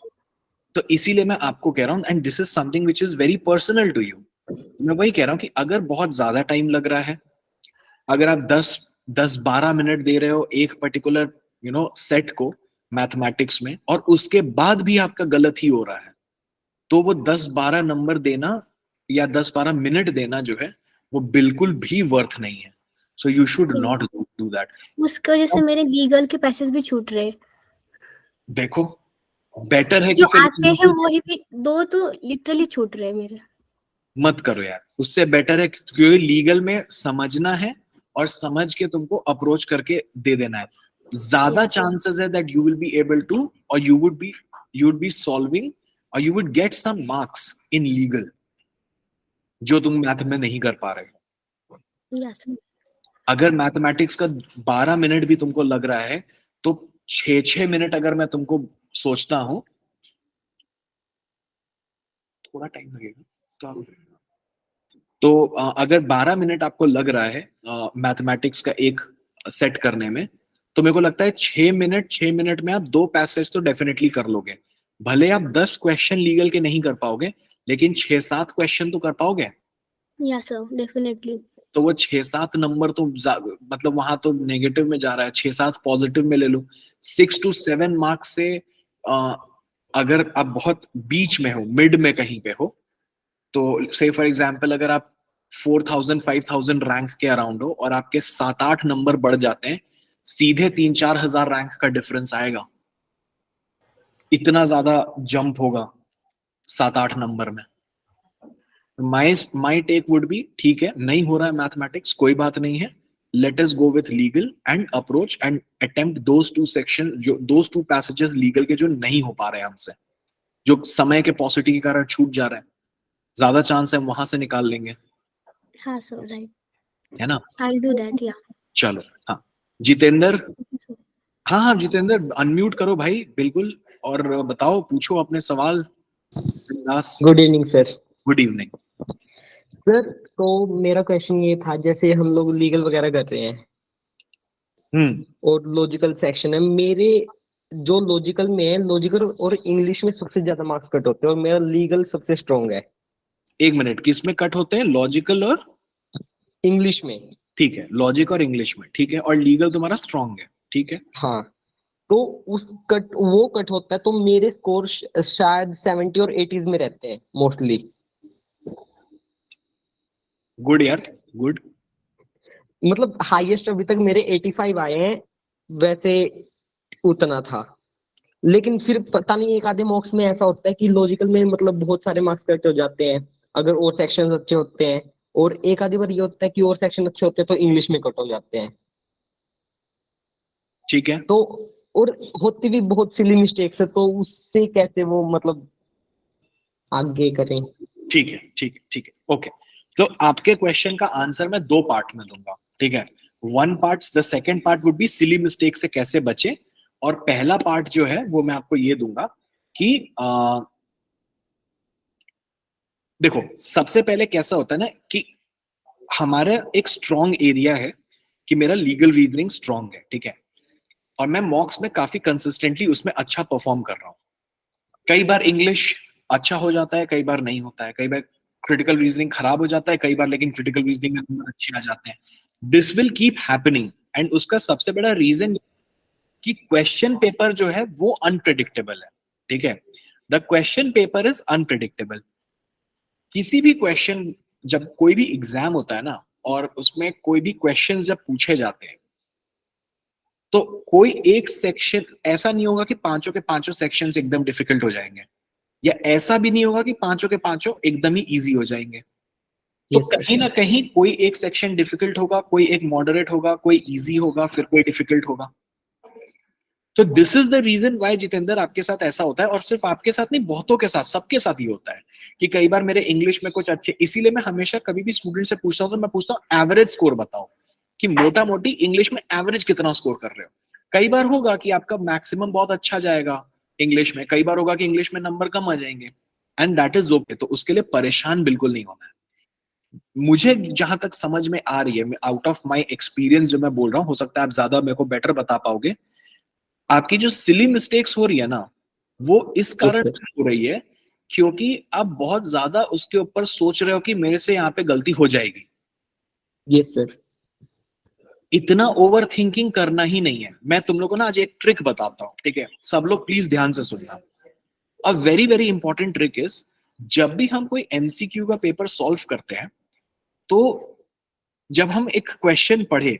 तो इसीलिए मैं आपको कह रहा हूँ, and this is something which is very personal to you, मैं वही कह रहा हूँ कि अगर बहुत ज्यादा टाइम लग रहा है, अगर आप 10-12 मिनट दे रहे हो एक पर्टिकुलर सेट को मैथमेटिक्स में, और उसके बाद भी आपका गलत ही हो रहा है, तो वो 10-12 नंबर देना या 10-12 मिनट देना जो है वो बिल्कुल भी वर्थ नहीं है। So you should not do that. उसकी वजह से मेरे लीगल के पैसे भी छूट रहे। देखो बेटर है जो कि आते हैं वही भी 2 तो लिटरली छूट रहे मेरे। मत करो यार, उससे बेटर है, क्योंकि लीगल में समझना है और समझ के तुमको अप्रोच करके दे देना है, ज्यादा चांसेस है that you will be able to, और you would be solving, or you would get some marks in legal. जो तुम मैथ में नहीं कर पा रहे हो। Yes, sir. अगर मैथमेटिक्स का 12 मिनट भी तुमको लग रहा है तो 6 मिनट अगर मैं तुमको सोचता हूं, थोड़ा टाइम लगेगा तो अगर 12 मिनट आपको लग रहा है मैथमेटिक्स का एक सेट करने में, तो मेरे को लगता है 6 मिनट में आप 2 पैसेज तो डेफिनेटली कर लोगे। भले आप 10 क्वेश्चन लीगल के नहीं कर पाओगे, लेकिन 6-7 क्वेश्चन तो कर पाओगे। Yes, sir. Definitely. तो वो 6-7 नंबर तो मतलब वहां तो नेगेटिव में जा रहा है, 6-7 पॉजिटिव में ले लो। 6 to 7 मार्क्स से अगर आप बहुत बीच में हो, मिड में कहीं पे हो, तो से फॉर एग्जाम्पल अगर आप 4000-5000 रैंक के अराउंड हो और आपके 7-8 नंबर बढ़ जाते हैं, सीधे 3-4 हजार रैंक का डिफरेंस आएगा। इतना ज्यादा जंप होगा 7-8 नंबर में। माई टेक वुड बी, ठीक है नहीं हो रहा है मैथमेटिक्स, कोई बात नहीं है, let us go with legal and approach and attempt those 2 section, जो दोज 2 पैसेजेस लीगल के जो नहीं हो पा रहे हैं हमसे, जो समय के पॉसिटी के कारण छूट जा रहे हैं, ज्यादा चांस है हम वहां से निकाल लेंगे, हाँ sir, right. है ना। I'll do that. Yeah. चलो, हाँ जितेंद्र, हाँ जितेंद्र अनम्यूट करो भाई बिल्कुल, और बताओ, पूछो अपने सवाल। Good evening sir. Good evening sir, तो मेरा क्वेश्चन ये था, जैसे हम लोग लीगल वगैरह कर रहे हैं और लॉजिकल सेक्शन है, मेरे जो लॉजिकल में है, लॉजिकल और इंग्लिश में सबसे ज्यादा मार्क्स कट होते हैं और मेरा लीगल सबसे स्ट्रॉन्ग है। 1 मिनट, किस में कट होते हैं? लॉजिकल और इंग्लिश में। ठीक है, लॉजिक और इंग्लिश में, ठीक है, और लीगल तुम्हारा स्ट्रॉन्ग है, ठीक है। हाँ, तो वो कट होता है, तो मेरे स्कोर शायद 70 और 80s में रहते हैं मोस्टली। गुड यार, गुड। मतलब हाईएस्ट अभी तक मेरे 85 आए हैं, वैसे उतना था, लेकिन फिर पता नहीं एक आधे मॉक्स में ऐसा होता है कि लॉजिकल में मतलब बहुत सारे मार्क्स कट हो जाते हैं अगर और सेक्शंस अच्छे होते हैं, और एक आधी बार ये होता है कि और सेक्शन अच्छे होते हैं तो इंग्लिश में कट हो जाते हैं। ठीक है, तो और होती भी बहुत सिली मिस्टेक्स है, तो उससे कैसे वो मतलब आगे करें? ठीक है, ठीक है, ठीक है, ओके। तो आपके क्वेश्चन का आंसर मैं 2 पार्ट में दूंगा, ठीक है। The second part would be silly mistake से कैसे बचे, और पहला पार्ट जो है वो मैं आपको ये दूंगा कि देखो, सबसे पहले कैसा होता है ना कि हमारा एक स्ट्रॉन्ग एरिया है कि मेरा लीगल रीजनिंग स्ट्रॉन्ग है, ठीक है, और मैं मॉक्स में काफी कंसिस्टेंटली उसमें अच्छा परफॉर्म कर रहा हूँ। कई बार इंग्लिश अच्छा हो जाता है, कई बार नहीं होता है, कई बार क्रिटिकल रीजनिंग खराब हो जाता है, कई बार लेकिन क्रिटिकल रीजनिंग में नंबर अच्छे आ जाते हैं। This will keep happening, and उसका सबसे बड़ा रीजन कि क्वेश्चन पेपर जो है वो अनप्रिडिक्टेबल है, ठीक है। The question paper is unpredictable. किसी भी क्वेश्चन, जब कोई भी एग्जाम होता है ना, और उसमें कोई भी क्वेश्चन जब पूछे जाते हैं, तो कोई एक सेक्शन ऐसा नहीं होगा कि पांचों के पांचों सेक्शंस एकदम डिफिकल्ट हो जाएंगे, या ऐसा भी नहीं होगा कि पांचों के पांचों एकदम ही इजी हो जाएंगे। तो कहीं ना कहीं कोई एक सेक्शन डिफिकल्ट होगा, कोई एक मॉडरेट होगा, कोई इजी होगा, फिर कोई डिफिकल्ट होगा। तो this is the reason why Jitendra आपके साथ ऐसा होता है, और सिर्फ आपके साथ नहीं, बहुतों के साथ, सबके साथ ही होता है कि कई बार मेरे इंग्लिश में कुछ अच्छे, इसीलिए मैं हमेशा कभी भी स्टूडेंट से पूछता हूँ तो मैं पूछता हूँ एवरेज स्कोर बताओ, कि मोटा मोटी इंग्लिश में एवरेज कितना स्कोर कर रहे हो। कई बार होगा कि आपका मैक्सिमम बहुत अच्छा जाएगा इंग्लिश में, कई बार होगा कि इंग्लिश में नंबर कम आ जाएंगे, एंड दैट इज ओके। तो उसके लिए परेशान बिल्कुल नहीं होना है। मुझे जहां तक समझ में आ रही है, आउट ऑफ माई एक्सपीरियंस जो मैं बोल रहा हूँ, हो सकता है आप ज्यादा मेरे को बेटर बता पाओगे, आपकी जो सिली मिस्टेक्स हो रही है ना, वो इस कारण हो रही है क्योंकि आप बहुत ज्यादा उसके ऊपर सोच रहे हो कि मेरे से यहाँ पे गलती हो जाएगी। Yes sir. इतना ओवर थिंकिंग करना ही नहीं है। मैं तुम लोगों को ना आज एक ट्रिक बताता हूँ, ठीक है, सब लोग प्लीज ध्यान से सुनना। A very very important trick is, जब भी हम कोई एमसीक्यू का पेपर सॉल्व करते हैं, तो जब हम एक क्वेश्चन पढ़े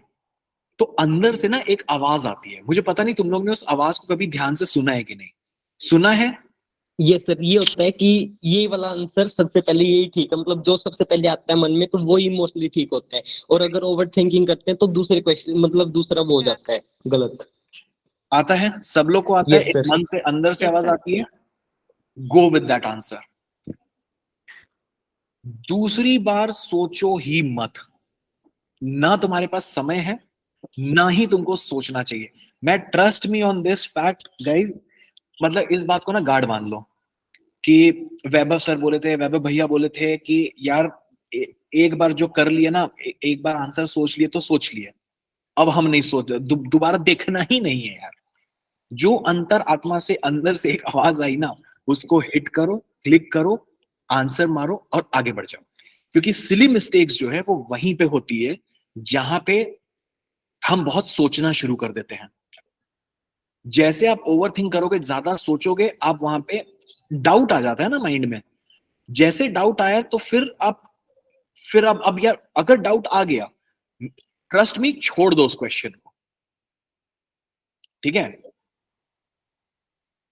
तो अंदर से ना एक आवाज आती है। मुझे पता नहीं तुम लोग ने उस आवाज को कभी ध्यान से सुना है कि नहीं, सुना है? ये सर, ये होता है कि ये वाला आंसर सबसे पहले यही ठीक है, मतलब जो सबसे पहले आता है मन में तो वो ही मोस्टली ठीक होता है, और अगर ओवर थिंकिंग करते हैं तो दूसरे क्वेश्चन मतलब दूसरा वो हो जाता है गलत। आता है, सब लोग को आता है, एक मन से अंदर से आवाज आती है, गो विद दैट आंसर। दूसरी बार सोचो ही मत, ना तुम्हारे पास समय है, ना ही तुमको सोचना चाहिए। मैं trust me on this fact guys, मतलब इस बात को ना गार्ड मान लो कि वैभव सर बोले थे, वैभव भैया बोले थे कि यार एक बार जो कर लिए ना, एक बार आंसर सोच लिए तो सोच लिए, अब हम नहीं सोच, दोबारा देखना ही नहीं है यार। जो अंतर आत्मा से अंदर से एक आवाज आई ना, उसको हिट करो, क्लिक करो, आंसर मारो और आगे बढ़ जाओ। क्योंकि सिली मिस्टेक्स जो है वो वहीं पे होती है जहां पे हम बहुत सोचना शुरू कर देते हैं। जैसे आप ओवर थिंक करोगे, ज्यादा सोचोगे, आप वहां पे डाउट आ जाता है ना माइंड में। जैसे डाउट आया तो फिर अब यार अगर डाउट आ गया, ट्रस्ट मी, छोड़ दो उस क्वेश्चन को, ठीक है।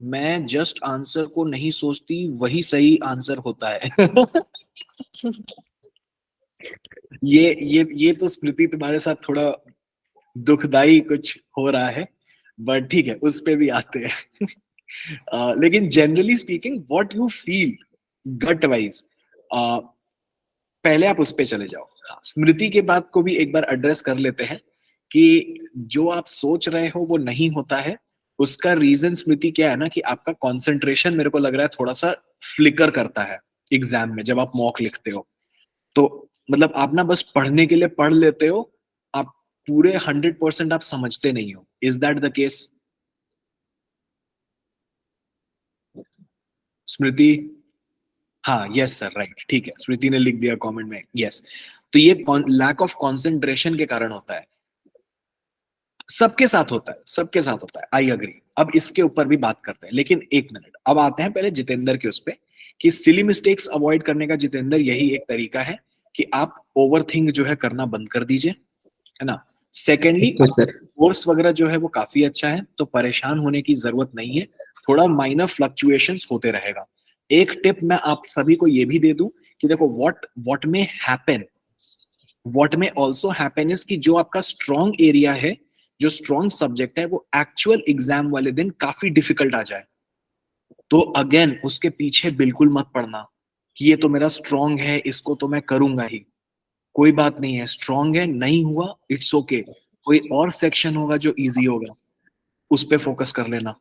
मैं जस्ट आंसर को नहीं सोचती, वही सही आंसर होता है। ये तो स्मृति तुम्हारे साथ थोड़ा दुखदाई कुछ हो रहा है, बट ठीक है, उस पे भी आते हैं। लेकिन generally speaking what you feel gut wise, पहले आप उस पे चले जाओ। स्मृति के बात को भी एक बार एड्रेस कर लेते हैं कि जो आप सोच रहे हो वो नहीं होता है। उसका रीजन स्मृति क्या है ना, कि आपका कंसंट्रेशन मेरे को लग रहा है थोड़ा सा फ्लिकर करता है एग्जाम में जब आप मॉक लिखते हो। तो मतलब आप ना बस पढ़ने के लिए पढ़ लेते हो, आप पूरे 100% आप समझते नहीं हो। इज दैट द केस स्मृति? हाँ, यस सर, राइट, ठीक है, स्मृति ने लिख दिया कमेंट में यस। तो ये लैक ऑफ कंसंट्रेशन के कारण होता है, सबके साथ होता है, सबके साथ होता है, आई अग्री। अब इसके ऊपर भी बात करते हैं, लेकिन एक मिनट, अब आते हैं पहले जितेंद्र के उस पे कि सिली मिस्टेक्स अवॉइड करने का जितेंद्र यही एक तरीका है कि आप ओवरथिंक जो है करना बंद कर दीजिए, है ना। सेकेंडली, कोर्स वगैरह जो है वो काफी अच्छा है, तो परेशान होने की जरूरत नहीं है, थोड़ा माइनर फ्लक्चुएशंस होते रहेगा। एक टिप मैं आप सभी को ये भी दे दूं कि देखो व्हाट में हैपन, व्हाट में ऑल्सो हैपन इज कि जो आपका स्ट्रॉन्ग एरिया है, जो स्ट्रॉन्ग सब्जेक्ट है, वो एक्चुअल एग्जाम वाले दिन काफी डिफिकल्ट आ जाए, तो अगेन उसके पीछे बिल्कुल मत पड़ना कि ये तो मेरा स्ट्रॉन्ग है, इसको तो मैं करूंगा ही। कोई बात नहीं है, स्ट्रॉन्ग है, नहीं हुआ इट्स ओके, कोई और सेक्शन होगा जो इजी होगा, उस पे फोकस कर लेना।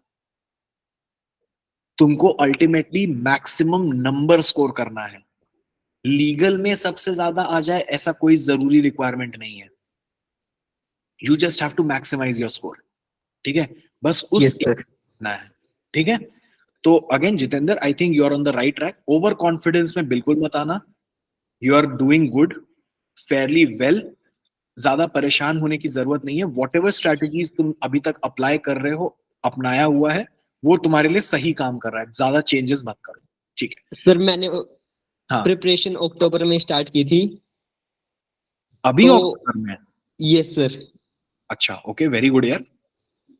तुमको अल्टीमेटली मैक्सिमम नंबर स्कोर करना है। लीगल में सबसे ज्यादा आ जाए ऐसा कोई जरूरी रिक्वायरमेंट नहीं है, you just have to maximise your score, ठीक है, बस उस ना है, ठीक है। तो again Jitendra, I think you are on the right track. Over confidence में बिल्कुल मत आना, you are doing good, fairly well, ज्यादा परेशान होने की जरूरत नहीं है। वॉट एवर स्ट्रैटेजीज तुम अभी तक अप्लाई कर रहे हो, अपनाया हुआ है, वो तुम्हारे लिए सही काम कर रहा है, ज्यादा चेंजेस मत करो, ठीक है। सर मैंने हाँ, प्रिपरेशन अक्टूबर में स्टार्ट की थी। अभी तो अक्टूबर में? Yes sir. अच्छा, ओके, वेरी गुड यार।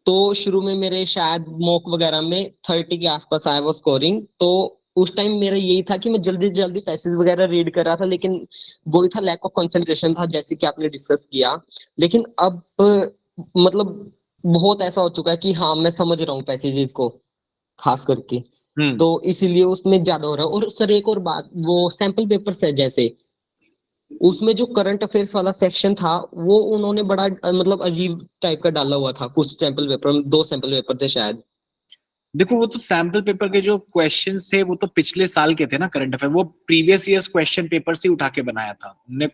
तो शुरू में मेरे शायद मॉक वगैरह में 30 के आसपास आया वो स्कोरिंग। तो उस टाइम मेरा यही था कि मैं जल्दी से जल्दी पैसेज वगैरह रीड कर रहा था, लेकिन वही था, लैक ऑफ कंसंट्रेशन था, जैसे कि आपने डिस्कस किया। लेकिन अब मतलब बहुत ऐसा हो चुका है कि हाँ मैं समझ रहा हूँ पैसेजेस को खास करके, तो इसीलिए उसमें ज्यादा हो रहा है। और सर एक और बात, वो सैंपल पेपर्स है जैसे, उसमें जो करंट अफेयर्स वाला सेक्शन था वो उन्होंने बड़ा मतलब अजीब टाइप का डाला हुआ था। कुछ सैंपल पेपर, 2 सैंपल पेपर थे शायद। देखो, वो तो सैंपल पेपर के जो क्वेश्चंस थे वो तो पिछले साल के थे ना, करंट अफेयर, वो प्रीवियस ईयर्स क्वेश्चन पेपर से उठा के बनाया था। उनने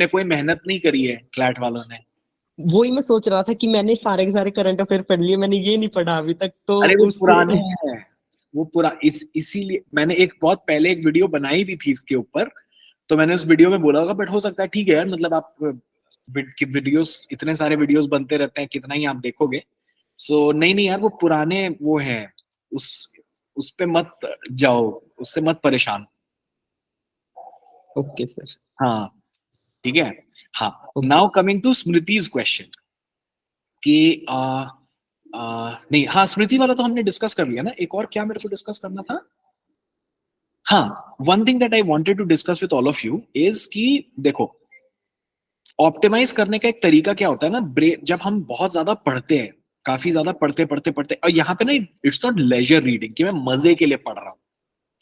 कोई मेहनत नहीं करी है क्लैट वालों ने। वही मैं सोच रहा था कि मैंने सारे के सारे करंट अफेयर पढ़ लिए, मैंने ये नहीं पढ़ा अभी तक, तो अरे वो उससे पुराने हैं, वो इसीलिए मैंने एक बहुत पहले एक वीडियो बनाई भी थी इसके ऊपर, तो मैंने उस वीडियो में बोला होगा, बट हो सकता है, ठीक है यार, मतलब आप वीडियोस, इतने सारे वीडियोस बनते रहते हैं, कितना ही आप देखोगे। सो नहीं नहीं यार, वो पुराने वो हैं, उस पे मत जाओ, उससे मत परेशान। Okay sir. हाँ, ठीक है। हाँ, now coming to smritis question कि नहीं, हाँ, स्मृति वाला तो हमने डिस्कस कर लिया ना। एक और क्या मेरे को डिस्कस करना था? हाँ, one thing that I wanted to discuss with all of you is कि देखो, ऑप्टिमाइज करने का एक तरीका क्या होता है ना, जब हम बहुत ज्यादा पढ़ते हैं, काफी ज्यादा पढ़ते पढ़ते पढ़ते, और यहाँ पे ना इट्स नॉट लेजर रीडिंग कि मैं मजे के लिए पढ़ रहा हूँ,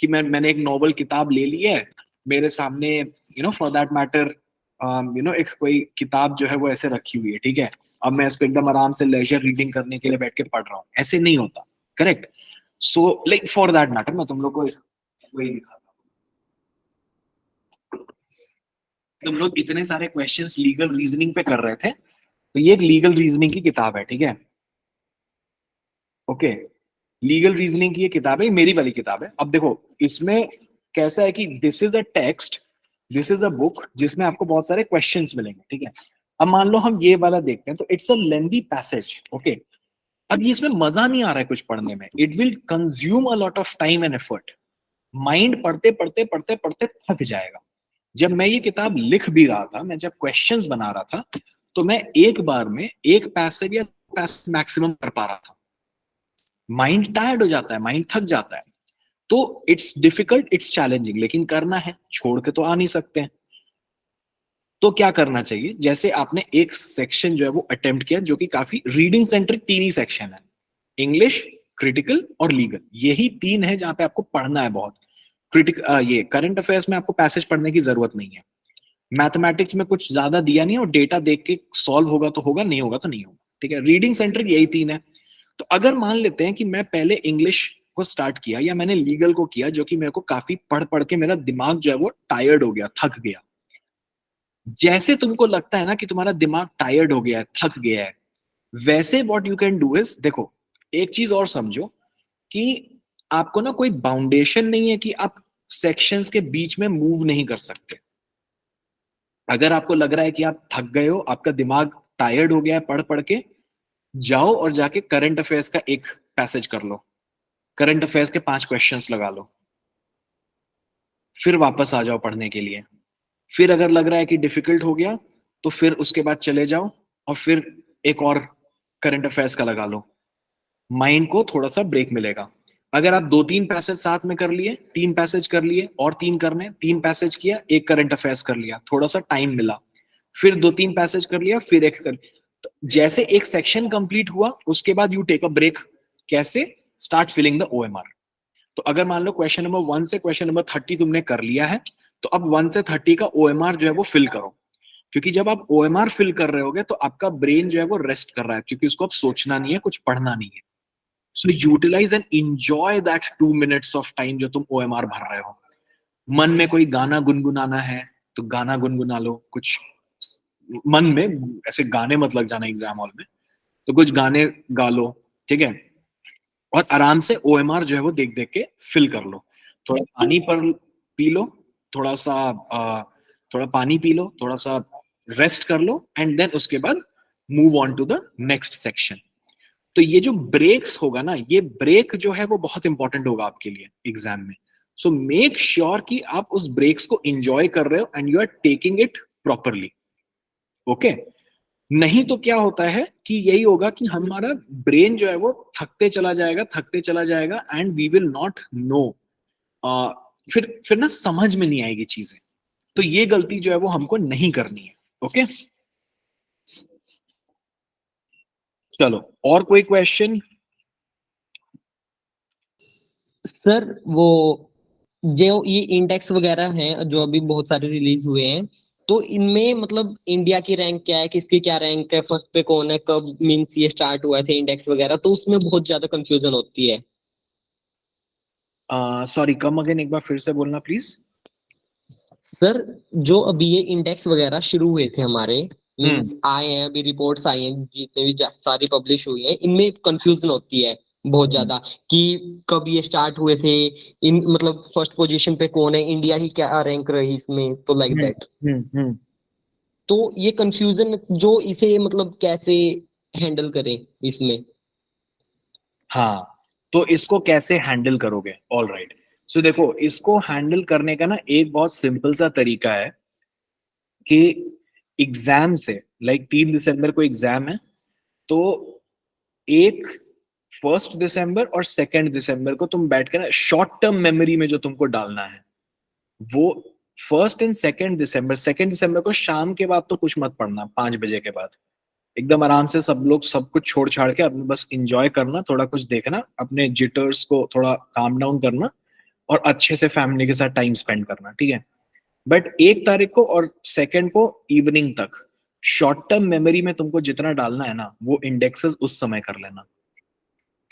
कि मैंने एक नॉवल किताब ले ली है मेरे सामने फॉर दैट मैटर एक कोई किताब जो है वो ऐसे रखी हुई है, ठीक है, अब मैं इसको एकदम आराम से लेजर रीडिंग करने के लिए बैठ के पढ़ रहा हूँ, ऐसे नहीं होता, correct. So like for that matter मैं तुम लोग को वही दिखाता हूँ। तुम लोग इतने सारे क्वेश्चंस लीगल रीजनिंग पे कर रहे थे, तो ये एक लीगल रीजनिंग की किताब है, ठीक है, ओके, लीगल रीजनिंग की ये किताब है, मेरी वाली किताब है। अब देखो इसमें कैसा है कि this is a text, this is a book जिसमें आपको बहुत सारे क्वेश्चंस मिलेंगे, ठीक है। अब मान लो हम ये वाला देखते हैं, तो it's a lengthy passage, okay. अब ये इसमें मजा नहीं आ रहा है कुछ पढ़ने में, it will consume a lot of time and effort, mind पढ़ते पढ़ते पढ़ते पढ़ते थक जाएगा। जब मैं ये किताब लिख भी रहा था, मैं जब क्वेश्चंस बना रहा था, तो मैं एक बार में एक पैसेज या पैसेज मैक्सिमम कर पा रहा था। माइंड टायर्ड हो जाता है, माइंड थक जाता है, तो इट्स डिफिकल्ट, इट्स चैलेंजिंग, लेकिन करना है, छोड़ के तो आ नहीं सकते हैं। तो क्या करना चाहिए, जैसे आपने एक सेक्शन जो है वो अटेम्प्ट किया, जो कि काफी रीडिंग सेंट्रिक 3 ही सेक्शन है, इंग्लिश, क्रिटिकल और लीगल, यही 3 है जहां पे आपको पढ़ना है बहुत। ये करंट अफेयर्स में आपको पैसेज पढ़ने की जरूरत नहीं है, मैथमेटिक्स में कुछ ज्यादा दिया नहीं है, और डेटा देख के सॉल्व होगा तो होगा, नहीं होगा तो नहीं होगा, ठीक है। रीडिंग सेंट्रिक यही 3 है। तो अगर मान लेते हैं कि मैं पहले इंग्लिश को स्टार्ट किया या मैंने लीगल को किया, जो कि मेरे को काफी पढ़ पढ़ के मेरा दिमाग जो है वो टायर्ड हो गया, थक गया। जैसे तुमको लगता है ना कि तुम्हारा दिमाग टायर्ड हो गया है, थक गया है, वैसे what you can do is, देखो एक चीज और समझो कि आपको ना कोई बाउंडेशन नहीं है कि आप सेक्शंस के बीच में मूव नहीं कर सकते। अगर आपको लग रहा है कि आप थक गए हो, आपका दिमाग टायर्ड हो गया है पढ़ पढ़ के, जाओ और जाके करंट अफेयर्स का एक पैसेज कर लो, करंट अफेयर्स के 5 क्वेश्चंस लगा लो, फिर वापस आ जाओ पढ़ने के लिए। फिर अगर लग रहा है कि डिफिकल्ट हो गया, तो फिर उसके बाद चले जाओ और फिर एक और करंट अफेयर्स का लगा लो, माइंड को थोड़ा सा ब्रेक मिलेगा। अगर आप 2-3 पैसेज साथ में कर लिए, 3 पैसेज कर लिए और 3 करने, 3 पैसेज किया, एक करंट अफेयर्स कर लिया, थोड़ा सा टाइम मिला, फिर 2-3 पैसेज कर लिया, फिर एक कर, तो जैसे एक सेक्शन कंप्लीट हुआ, उसके बाद यू टेक अ ब्रेक। कैसे? Start filling the OMR. तो अगर मान लो क्वेश्चन नंबर 1 से क्वेश्चन नंबर 30 तुमने कर लिया है, तो अब 1 से 30 का ओएमआर जो है वो फिल करो, क्योंकि जब आप ओएमआर फिल कर रहे होगे तो आपका ब्रेन जो है वो रेस्ट कर रहा है, क्योंकि उसको अब सोचना नहीं है, कुछ पढ़ना नहीं है। So utilise and enjoy that 2 minutes of time जो तुम ओएमआर भर रहे हो। मन में कोई गाना गुनगुनाना है तो गाना गुनगुना लो, कुछ मन में ऐसे गाने मत लग जाना एग्जाम हॉल में, तो कुछ गाने गा लो, ठीक है, और आराम से ओएमआर जो है वो देख देख के फिल कर लो। थोड़ा पानी पर पी लो, थोड़ा सा थोड़ा पानी पी लो, थोड़ा सा रेस्ट कर लो, एंड देन उसके बाद move on to the next section. तो ये जो ब्रेक्स होगा ना, ये ब्रेक जो है वो बहुत इंपॉर्टेंट होगा आपके लिए एग्जाम में। सो मेक श्योर कि आप उस ब्रेक्स को एंजॉय कर रहे हो and you are taking it properly, okay. नहीं तो क्या होता है कि यही होगा कि हमारा ब्रेन जो है वो थकते चला जाएगा and we will not know, फिर ना समझ में नहीं आएगी चीजें। तो ये गलती जो है वो हमको नहीं करनी है, ओके। चलो और कोई क्वेश्चन? सर वो जो ये इंडेक्स वगैरह हैं जो अभी बहुत सारे रिलीज हुए हैं, तो इनमें मतलब इंडिया की रैंक क्या है, किसकी क्या रैंक है, फर्स्ट पे कौन है, कब मींस ये स्टार्ट हुआ थे इंडेक्स वगैरह, तो उसमें बहुत ज्यादा कंफ्यूजन होती है। सॉरी, कम अगेन, एक बार फिर से बोलना प्लीज। सर जो अभी ये इंडेक्स वगैरह शुरू हुए थे हमारे, मींस आए हैं अभी, रिपोर्ट्स आई हैं जितने भी सारी पब्लिश हुई है, इनमें कंफ्यूजन होती है बहुत ज्यादा कि कब ये स्टार्ट हुए थे, इन मतलब फर्स्ट पोजीशन पे कौन है, इंडिया की क्या रैंक रही इसमें, तो लाइक दैट। तो ये कंफ्यूजन जो इसे मतलब कैसे हैंडल करें इसमें। हाँ, तो इसको कैसे हैंडल करोगे? ऑल राइट, सो देखो इसको हैंडल करने का ना एक बहुत सिंपल सा तरीका है कि एग्जाम से, लाइक 3 दिसंबर को एग्जाम है, तो एक 1 दिसंबर और 2 दिसंबर को तुम बैठ के ना शॉर्ट टर्म मेमोरी में जो तुमको डालना है वो 1 एंड 2 दिसंबर, 2 दिसंबर को शाम के बाद तो कुछ मत पढ़ना, 5 बजे के बाद एकदम आराम से सब लोग सब कुछ छोड़ छाड़ के अपने बस एंजॉय करना, थोड़ा कुछ देखना, अपने जिटर्स को थोड़ा काम डाउन करना और अच्छे से फैमिली के साथ टाइम स्पेंड करना, ठीक है। बट 1 तारीख को और 2 को इवनिंग तक शॉर्ट टर्म मेमोरी में तुमको जितना डालना है ना, वो इंडेक्सेस उस समय कर लेना,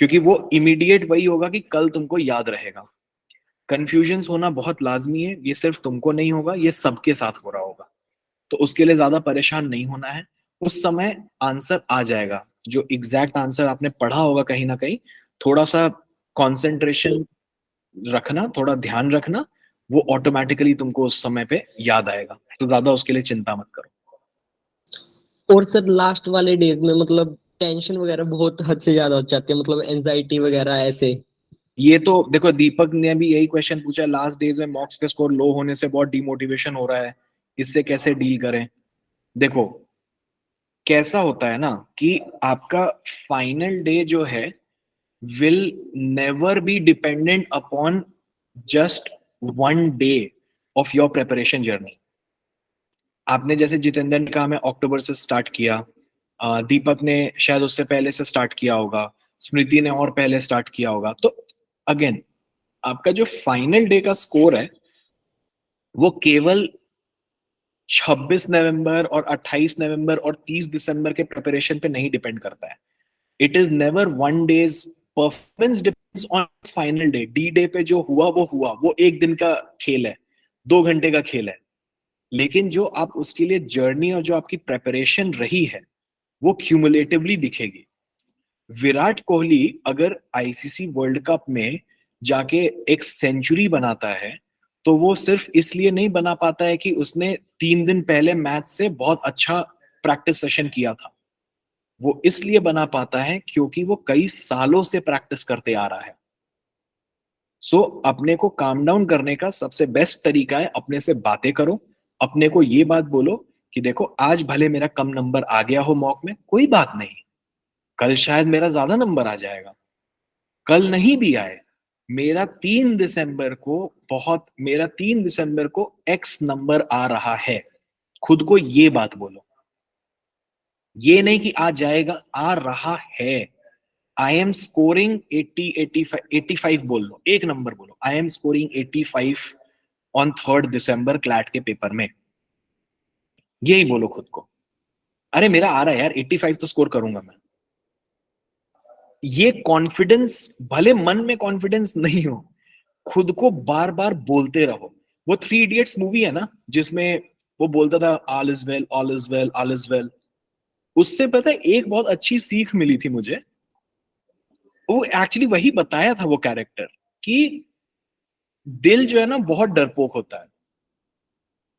क्योंकि वो इमीडिएट वही होगा कि कल तुमको याद रहेगा। कंफ्यूजन्स होना बहुत लाजमी है, ये सिर्फ तुमको नहीं होगा, ये सबके साथ हो रहा होगा, तो उसके लिए ज्यादा परेशान नहीं होना है। उस समय आंसर आ जाएगा, जो एग्जैक्ट आंसर आपने पढ़ा होगा कहीं ना कहीं, थोड़ा सा कंसंट्रेशन रखना, थोड़ा ध्यान रखना, वो ऑटोमेटिकली तुमको उस समय पे याद आएगा, तो ज्यादा उसके लिए चिंता मत करो। और सर लास्ट वाले डेज में मतलब टेंशन वगैरह बहुत हद से ज्यादा हो जाती है, मतलब एंजाइटी वगैरह ऐसे। ये तो देखो, दीपक ने भी यही क्वेश्चन पूछा, लास्ट डेज में मॉक्स के स्कोर लो होने से बहुत डिमोटिवेशन हो रहा है, इससे कैसे डील करें। देखो कैसा होता है ना कि आपका फाइनल डे जो है will never be dependent upon just 1 day of your preparation journey. आपने जैसे जितेंद्र ने कहा मैं अक्टूबर से स्टार्ट किया, दीपक ने शायद उससे पहले से स्टार्ट किया होगा, स्मृति ने और पहले स्टार्ट किया होगा। तो अगेन आपका जो फाइनल डे का स्कोर है वो केवल 26 नवंबर और 28 नवंबर और 30 दिसंबर के प्रिपरेशन पे नहीं डिपेंड करता है। It is never 1 days performance, depends on final day. D day पे जो हुआ वो हुआ, वो 1 दिन का खेल है, 2 घंटे का खेल है, लेकिन जो आप उसके लिए जर्नी और जो आपकी प्रिपरेशन रही है वो क्यूमुलेटिवली दिखेगी। विराट कोहली अगर आईसीसी वर्ल्ड कप में जाके एक सेंचुरी बनाता है तो वो सिर्फ इसलिए नहीं बना पाता है कि उसने 3 दिन पहले मैच से बहुत अच्छा प्रैक्टिस सेशन किया था, वो इसलिए बना पाता है क्योंकि वो कई सालों से प्रैक्टिस करते आ रहा है। सो अपने को काम डाउन करने का सबसे बेस्ट तरीका है अपने से बातें करो, अपने को ये बात बोलो कि देखो आज भले मेरा कम नंबर आ गया हो मॉक में, कोई बात नहीं, कल शायद मेरा ज्यादा नंबर आ जाएगा, कल नहीं भी आए, मेरा 3 दिसंबर को एक्स नंबर आ रहा है। खुद को ये बात बोलो, ये नहीं कि आ जाएगा, आ रहा है। आई एम स्कोरिंग 80, 85 बोल लो, एक नंबर बोलो, I am scoring 85 on 3 December CLAT के पेपर में, यही बोलो खुद को। अरे मेरा आ रहा है यार, 85 तो स्कोर करूंगा मैं। ये कॉन्फिडेंस, भले मन में कॉन्फिडेंस नहीं हो, खुद को बार बार बोलते रहो। वो 3 इडियट्स मूवी है ना जिसमें वो बोलता था all is well, all is well, all is well, उससे पता है एक बहुत अच्छी सीख मिली थी मुझे। वो एक्चुअली वही बताया था वो कैरेक्टर कि दिल जो है ना बहुत डरपोक होता है,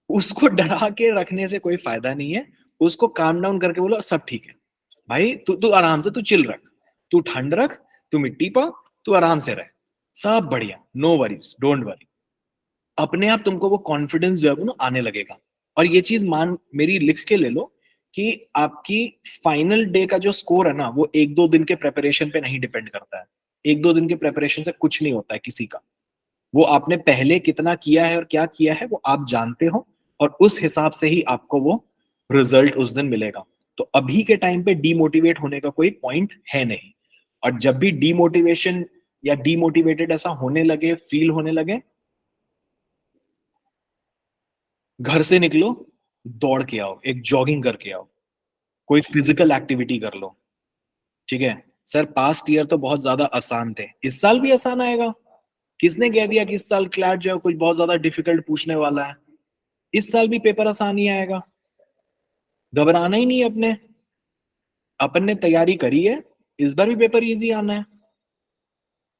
उसको डरा के रखने से कोई फायदा नहीं है। उसको काम डाउन करके बोलो सब ठीक है भाई, तू आराम से, तू चिल रख, तू ठंड रख, तू मिट्टी पा, तू आराम से रह, सब बढ़िया, नो वरीज, डोंट वरी। अपने आप तुमको वो कॉन्फिडेंस जो है वो ना आने लगेगा। और ये चीज मेरी लिख के ले लो कि आपकी फाइनल डे का जो स्कोर है ना वो 1-2 दिन के प्रेपरेशन पे नहीं डिपेंड करता है। 1-2 दिन के प्रेपरेशन से कुछ नहीं होता है किसी का, वो आपने पहले कितना किया है और क्या किया है वो आप जानते हो, और उस हिसाब से ही आपको वो रिजल्ट उस दिन मिलेगा। तो अभी के टाइम पे डीमोटिवेट होने का कोई पॉइंट है नहीं। और जब भी डीमोटिवेशन या डीमोटिवेटेड ऐसा होने लगे, फील होने लगे, घर से निकलो, दौड़ के आओ, एक जॉगिंग करके आओ, कोई फिजिकल एक्टिविटी कर लो, ठीक है। सर पास्ट ईयर तो बहुत ज्यादा आसान थे, इस साल भी आसान आएगा? किसने कह दिया कि इस साल क्लैट जो है कुछ बहुत ज्यादा डिफिकल्ट पूछने वाला है? इस साल भी पेपर आसान ही आएगा, घबराना ही नहीं है अपने। अपन ने तैयारी करी है, इस बार भी पेपर इजी आना है।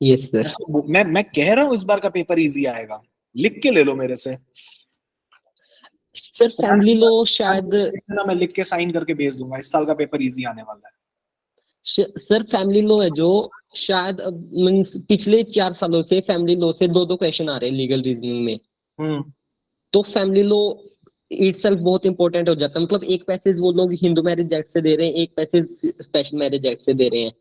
Yes sir. मैं कह रहा हूँ इस बार का पेपर इजी आएगा, लिख के ले लो मेरे से। सर फैमिली लॉ शायद, ना मैं लिख के साइन करके भेज दूंगा, इस साल का पेपर इजी आने वाला है। सर फैमिली लॉ है जो शायद मीन्स पिछले 4 सालों से फैमिली लॉ से 2-2 क्वेश्चन आ रहे हैं लीगल रीजनिंग में। तो फैमिली लॉ इटसेल्फ बहुत इंपॉर्टेंट हो जाता है। मतलब एक पैसेज वो लोग हिंदू मैरिज एक्ट से दे रहे हैं, एक पैसेज स्पेशल मैरिज एक्ट से दे रहे हैं।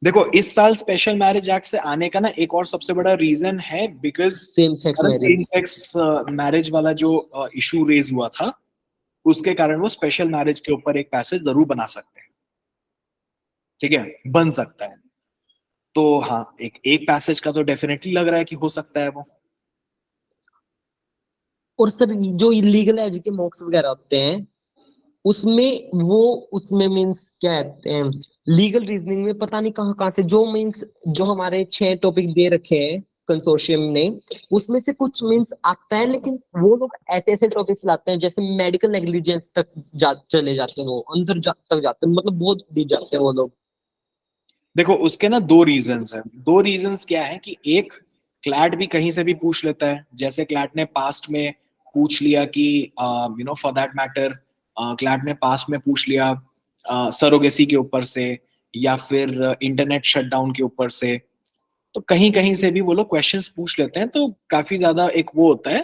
देखो इस साल स्पेशल मैरिज एक्ट से आने का ना एक और सबसे बड़ा रीजन है बिकॉज सेम सेक्स मैरिज वाला जो इशू रेज हुआ था, उसके कारण वो स्पेशल मैरिज के ऊपर एक पैसेज जरूर बना सकते हैं, ठीक है, बन सकता है। तो हाँ, एक पैसेज का तो डेफिनेटली लग रहा है कि हो सकता है वो। और सर जो इलीगल एज के मॉक्स वगैरह होते हैं उसमें मीन्स क्या कहते हैं, लीगल रीजनिंग में पता नहीं कहाँ कहाँ से जो मीन्स जो हमारे 6 टॉपिक दे रखे हैं कंसोर्शियम ने, उसमें से कुछ मीन्स आता है, लेकिन वो लोग ऐसे ऐसे टॉपिक्स लाते हैं जैसे मेडिकल नेग्लिजेंस तक चले जाते हैं, वो अंदर तक जाते हैं, मतलब बहुत डीप जाते हैं वो लोग। देखो उसके ना दो रीजंस है। दो रीजंस क्या है कि एक, क्लैट भी कहीं से भी पूछ लेता है, जैसे क्लैट ने पास्ट में पूछ लिया कि फॉर दैट मैटर क्लैट ने पास्ट में पूछ लिया सरोगेसी के ऊपर से या फिर इंटरनेट शटडाउन के ऊपर से। तो कहीं कहीं से भी वो लोग क्वेश्चंस पूछ लेते हैं, तो काफी ज्यादा एक वो होता है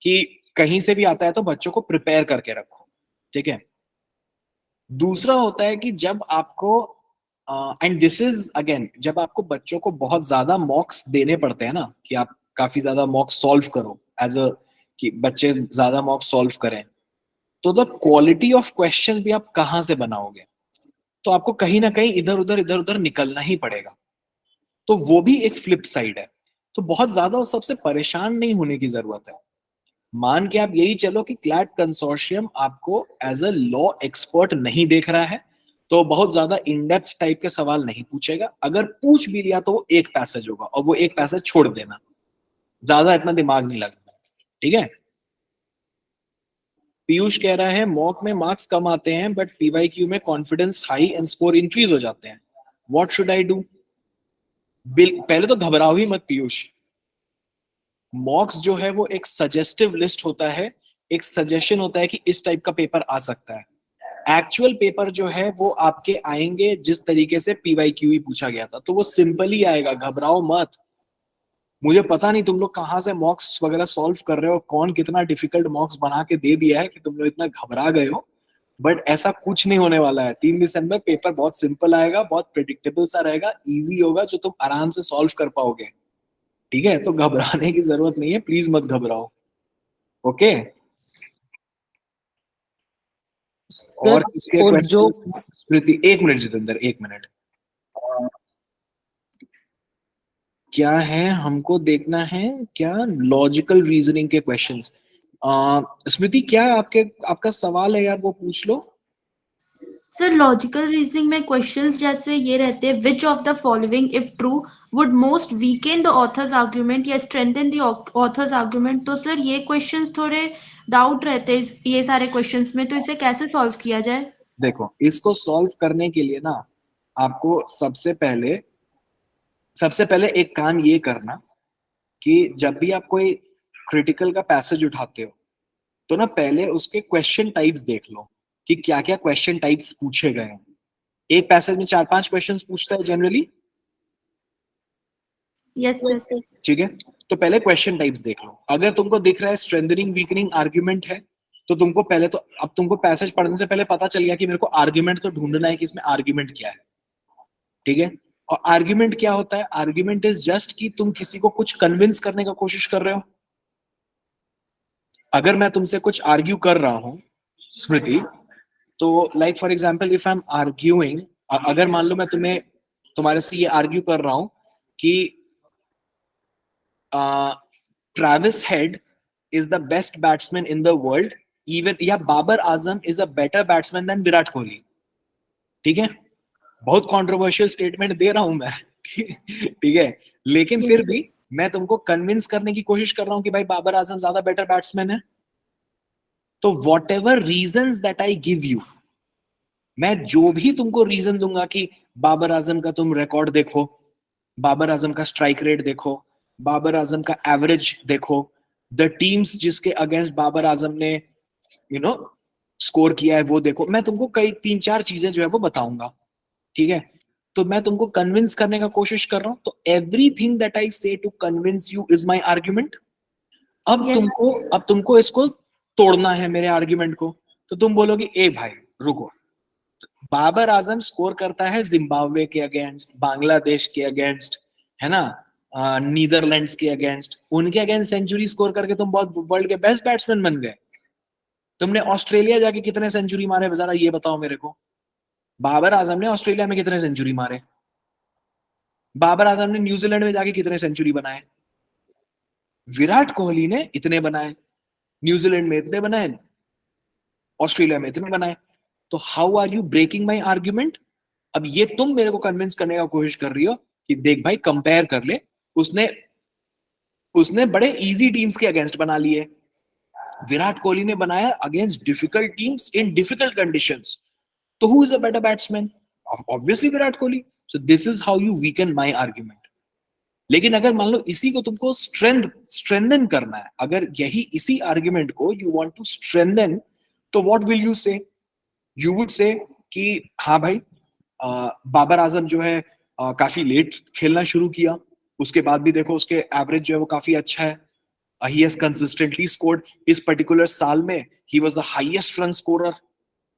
कि कहीं से भी आता है तो बच्चों को प्रिपेयर करके रखो, ठीक है। दूसरा होता है कि जब आपको एंड दिस इज अगेन, जब आपको बच्चों को बहुत ज्यादा मॉक्स देने पड़ते हैं ना, कि आप काफी ज्यादा मॉक्स सॉल्व करो एज अ, कि बच्चे ज्यादा मॉक्स सॉल्व करें, तो द क्वालिटी ऑफ क्वेश्चन भी आप कहाँ से बनाओगे, तो आपको कहीं ना कहीं इधर उधर निकलना ही पड़ेगा। तो वो भी एक फ्लिप साइड है। तो बहुत ज्यादा उस सबसे परेशान नहीं होने की जरूरत है। मान के आप यही चलो कि क्लैट कंसोर्शियम आपको एज अ लॉ एक्सपर्ट नहीं देख रहा है, तो बहुत ज्यादा इन डेप्थ टाइप के सवाल नहीं पूछेगा। अगर पूछ भी लिया तो वो एक पैसेज होगा और वो एक पैसेज छोड़ देना, ज्यादा इतना दिमाग नहीं लगाना, ठीक है। पीयूष कह रहा है मॉक में मार्क्स कम आते हैं बट पीवाईक्यू में confidence high and score increase हो जाते हैं, व्हाट शुड आई डू? पहले तो घबराओ ही मत पीयूष। मॉक्स जो है वो एक सजेस्टिव लिस्ट होता है, एक सजेशन होता है कि इस टाइप का पेपर आ सकता है। एक्चुअल पेपर जो है वो आपके आएंगे जिस तरीके से पीवाईक्यू ही पूछा गया था, तो वो सिंपल ही आएगा, घबराओ मत। मुझे पता नहीं तुम लोग कहाँ से मॉक्स वगैरह सॉल्व कर रहे हो, कौन कितना डिफिकल्ट मॉक्स बना के दे दिया है कि तुम लोग इतना घबरा गए हो, बट ऐसा कुछ नहीं होने वाला है। 3 दिसंबर पेपर बहुत सिंपल आएगा, बहुत प्रिडिक्टेबल सा रहेगा, इजी होगा, जो तुम आराम से सॉल्व कर पाओगे, ठीक है। तो घबराने की जरूरत नहीं है, प्लीज मत घबराओ, ओके। और इसके और जो क्वेश्चंस, स्मृति 1 मिनट, जितेंद्र 1 मिनट। क्या है हमको देखना है, क्या लॉजिकल रीजनिंग के क्वेश्चंस। स्मृति क्या आपका सवाल है यार, वो पूछ लो। सर लॉजिकल रीजनिंग में क्वेश्चंस जैसे ये रहते हैं, which of the following if true would most weakened the author's argument या स्ट्रेंथन द ऑथर्स आर्ग्यूमेंट। तो सर ये क्वेश्चंस थोड़े डाउट रहते हैं ये सारे क्वेश्चंस में, तो इसे कैसे सॉल्व किया जाए? देखो इसको सॉल्व करने के लिए ना, आपको सबसे पहले एक काम ये करना कि जब भी आप कोई क्रिटिकल का पैसेज उठाते हो, तो ना पहले उसके क्वेश्चन टाइप्स देख लो कि क्या क्या क्वेश्चन टाइप्स पूछे गए हैं। एक पैसेज में 4-5 क्वेश्चंस पूछता है जनरली, यस सर। ठीक है। तो पहले क्वेश्चन टाइप्स देख लो, अगर तुमको दिख रहा है स्ट्रेंथनिंग वीकनिंग आर्ग्यूमेंट है, तो तुमको पहले तो, अब तुमको पैसेज पढ़ने से पहले पता चल गया कि मेरे को आर्ग्यूमेंट तो ढूंढना है कि इसमें आर्ग्यूमेंट क्या है, ठीक है। और आर्ग्यूमेंट क्या होता है? आर्ग्यूमेंट इज जस्ट कि तुम किसी को कुछ कन्विंस करने का कोशिश कर रहे हो। अगर मैं तुमसे कुछ आर्ग्यू कर रहा हूं स्मृति, तो like for example if I am arguing, अगर मान लो मैं तुम्हारे से ये आर्ग्यू कर रहा हूं कि Travis Head is the best batsman in the world, even, या Babar Azam is a better batsman than Virat Kohli, ठीक है। बहुत कंट्रोवर्शियल स्टेटमेंट दे रहा हूं मैं, ठीक है, लेकिन फिर भी मैं तुमको कन्विंस करने की कोशिश कर रहा हूं कि भाई बाबर आजम ज्यादा बेटर बैट्समैन है। तो whatever reason that I give you, मैं जो भी तुमको रीजन दूंगा कि बाबर आजम का तुम रिकॉर्ड देखो, बाबर आजम का स्ट्राइक रेट देखो, बाबर आजम का एवरेज देखो, द टीम्स जिसके अगेंस्ट बाबर आजम ने स्कोर किया है वो देखो, मैं तुमको कई 3-4 चीजें जो है वो बताऊंगा, ठीक है। तो मैं तुमको कन्विंस करने का कोशिश कर रहा हूं, तो everything that I say to convince you is my argument. अब तुमको इसको तोड़ना है मेरे आर्ग्यूमेंट को, तो तुम बोलोगे ए भाई रुको, बाबर आजम स्कोर करता है जिम्बाब्वे के अगेंस्ट, बांग्लादेश के अगेंस्ट, है ना, नीदरलैंड्स के अगेंस्ट, उनके अगेंस्ट सेंचुरी स्कोर करके तुम बहुत वर्ल्ड के बेस्ट बैट्समैन बन गए। तुमने ऑस्ट्रेलिया जाके कितने सेंचुरी मारे जरा ये बताओ मेरे को। बाबर आजम ने ऑस्ट्रेलिया में कितने सेंचुरी मारे? बाबर आजम ने न्यूजीलैंड में जाके कितने सेंचुरी बनाए? विराट कोहली ने इतने बनाए। न्यूजीलैंड में इतने बनाए, ऑस्ट्रेलिया में इतने बनाए, तो how are you breaking my argument? अब ये तुम मेरे को कन्विंस करने का कोशिश कर रही हो कि देख भाई कंपेयर कर ले, उसने उसने बड़े इजी टीम्स के अगेंस्ट बना लिए, विराट कोहली ने बनाया against difficult teams in difficult conditions, तो who is a better batsman? Obviously Virat Kohli. So this is how you weaken my argument. लेकिन अगर मान लो इसी को तुमको स्ट्रेंथन करना है, अगर यही इसी आर्ग्यूमेंट को यू वांट टू स्ट्रेंथन, तो व्हाट विल यू से? यू वुड से कि हाँ भाई बाबर आजम जो है काफी लेट खेलना शुरू किया, उसके बाद भी देखो उसके एवरेज जो है वो काफी अच्छा है. He has consistently scored. इस पर्टिकुलर साल में he was the highest run scorer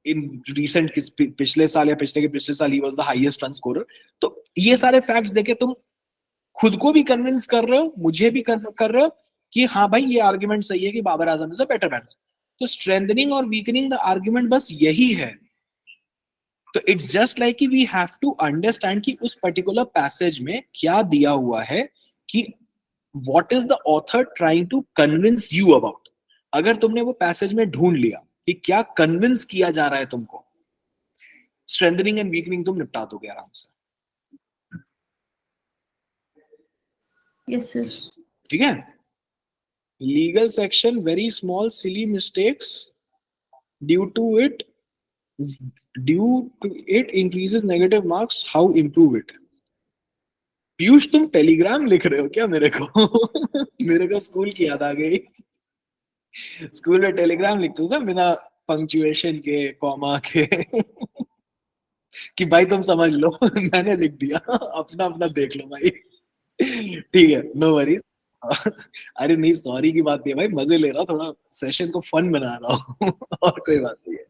in recent, पिछले साल या पिछले के पिछले साल he was the highest run scorer. तो ये सारे फैक्ट्स देके तुम खुद को भी कन्विंस कर रहे हो, मुझे भी कर रहे हो कि हाँ भाई ये आर्ग्यूमेंट सही है कि Babar Azam is a better batsman. तो स्ट्रेंथनिंग और वीकनिंग द आर्ग्यूमेंट बस यही है. तो इट्स जस्ट लाइक कि वी हैव टू अंडरस्टैंड कि उस पर्टिकुलर पैसेज में क्या दिया हुआ है, कि what is the author trying to convince you about. अगर तुमने वो पैसेज में ढूंढ लिया कि क्या कन्विंस किया जा रहा है तुमको, स्ट्रेंथनिंग एंड वीकनिंग तुम निपटा दोगे आराम से. Yes sir. ठीक है. Legal section, very small silly mistakes due to it increases negative marks, how improve it? Piyush तुम टेलीग्राम लिख रहे हो क्या मेरे को? मेरे को स्कूल की याद आ गई. स्कूल में टेलीग्राम लिखते थे ना बिना पंक्चुएशन के, कॉमा के. कि भाई तुम समझ लो. मैंने लिख दिया, अपना अपना देख लो भाई. ठीक है, नो वरीज. अरे नहीं, सॉरी की बात नहीं है भाई, मजे ले रहा हूँ, थोड़ा सेशन को फन बना रहा हूँ. और कोई बात नहीं है.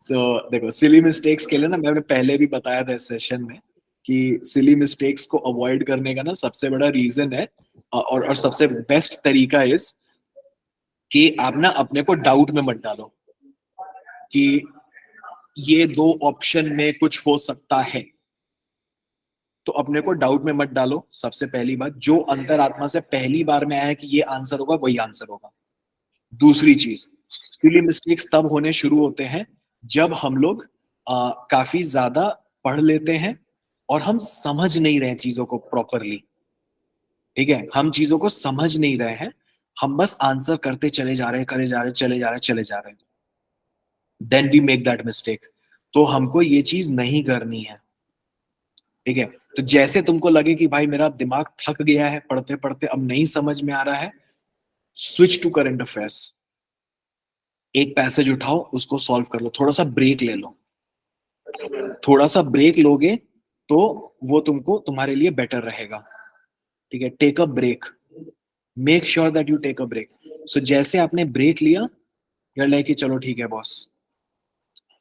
सो देखो, सिली मिस्टेक्स के लिए ना मैंने पहले भी बताया था इस सेशन में कि सिली मिस्टेक्स को अवॉइड करने का ना सबसे बड़ा रीजन है और सबसे बेस्ट तरीका इस कि आप ना अपने को डाउट में मत डालो कि ये दो ऑप्शन में कुछ हो सकता है. तो अपने को डाउट में मत डालो. सबसे पहली बात, जो अंतरात्मा से पहली बार में आया कि ये आंसर होगा वही आंसर होगा. दूसरी चीज, सिली मिस्टेक्स तब होने शुरू होते हैं जब हम लोग काफी ज्यादा पढ़ लेते हैं और हम समझ नहीं रहे चीजों को प्रॉपरली. ठीक है, हम चीजों को समझ नहीं रहे हैं, हम बस आंसर करते चले जा रहे हैं, करे जा रहे हैं, चले जा रहे हैं. Then we make that mistake. तो हमको ये चीज नहीं करनी है. ठीक है. तो जैसे तुमको लगे कि भाई मेरा दिमाग थक गया है पढ़ते पढ़ते, अब नहीं समझ में आ रहा है, स्विच टू करंट अफेयर्स. एक पैसेज उठाओ, उसको सॉल्व कर लो, थोड़ा सा ब्रेक ले लो. थोड़ा सा ब्रेक लोगे तो वो तुमको, तुम्हारे लिए बेटर रहेगा. ठीक है, take a break. Make sure that you take a break. So जैसे आपने ब्रेक लिया, यू आर लाइक कि चलो ठीक है बॉस,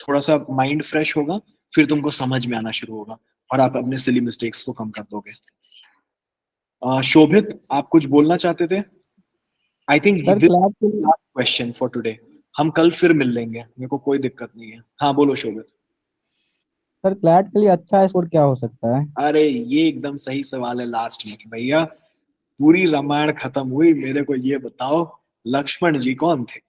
थोड़ा सा माइंड फ्रेश होगा, फिर तुमको समझ में आना शुरू होगा और आप अपने सिली मिस्टेक्स को कम कर दोगे. शोभित, आप कुछ बोलना चाहते थे? आई think last question for today. हम कल फिर मिल लेंगे, मेरे को कोई दिक्कत नहीं है. हाँ बोलो शोभित. सर क्लैट के लिए अच्छा स्कोर क्या हो सकता है? अरे ये एकदम सही सवाल है लास्ट में कि भैया पूरी रामायण खत्म हुई, मेरे को ये बताओ लक्ष्मण जी कौन थे?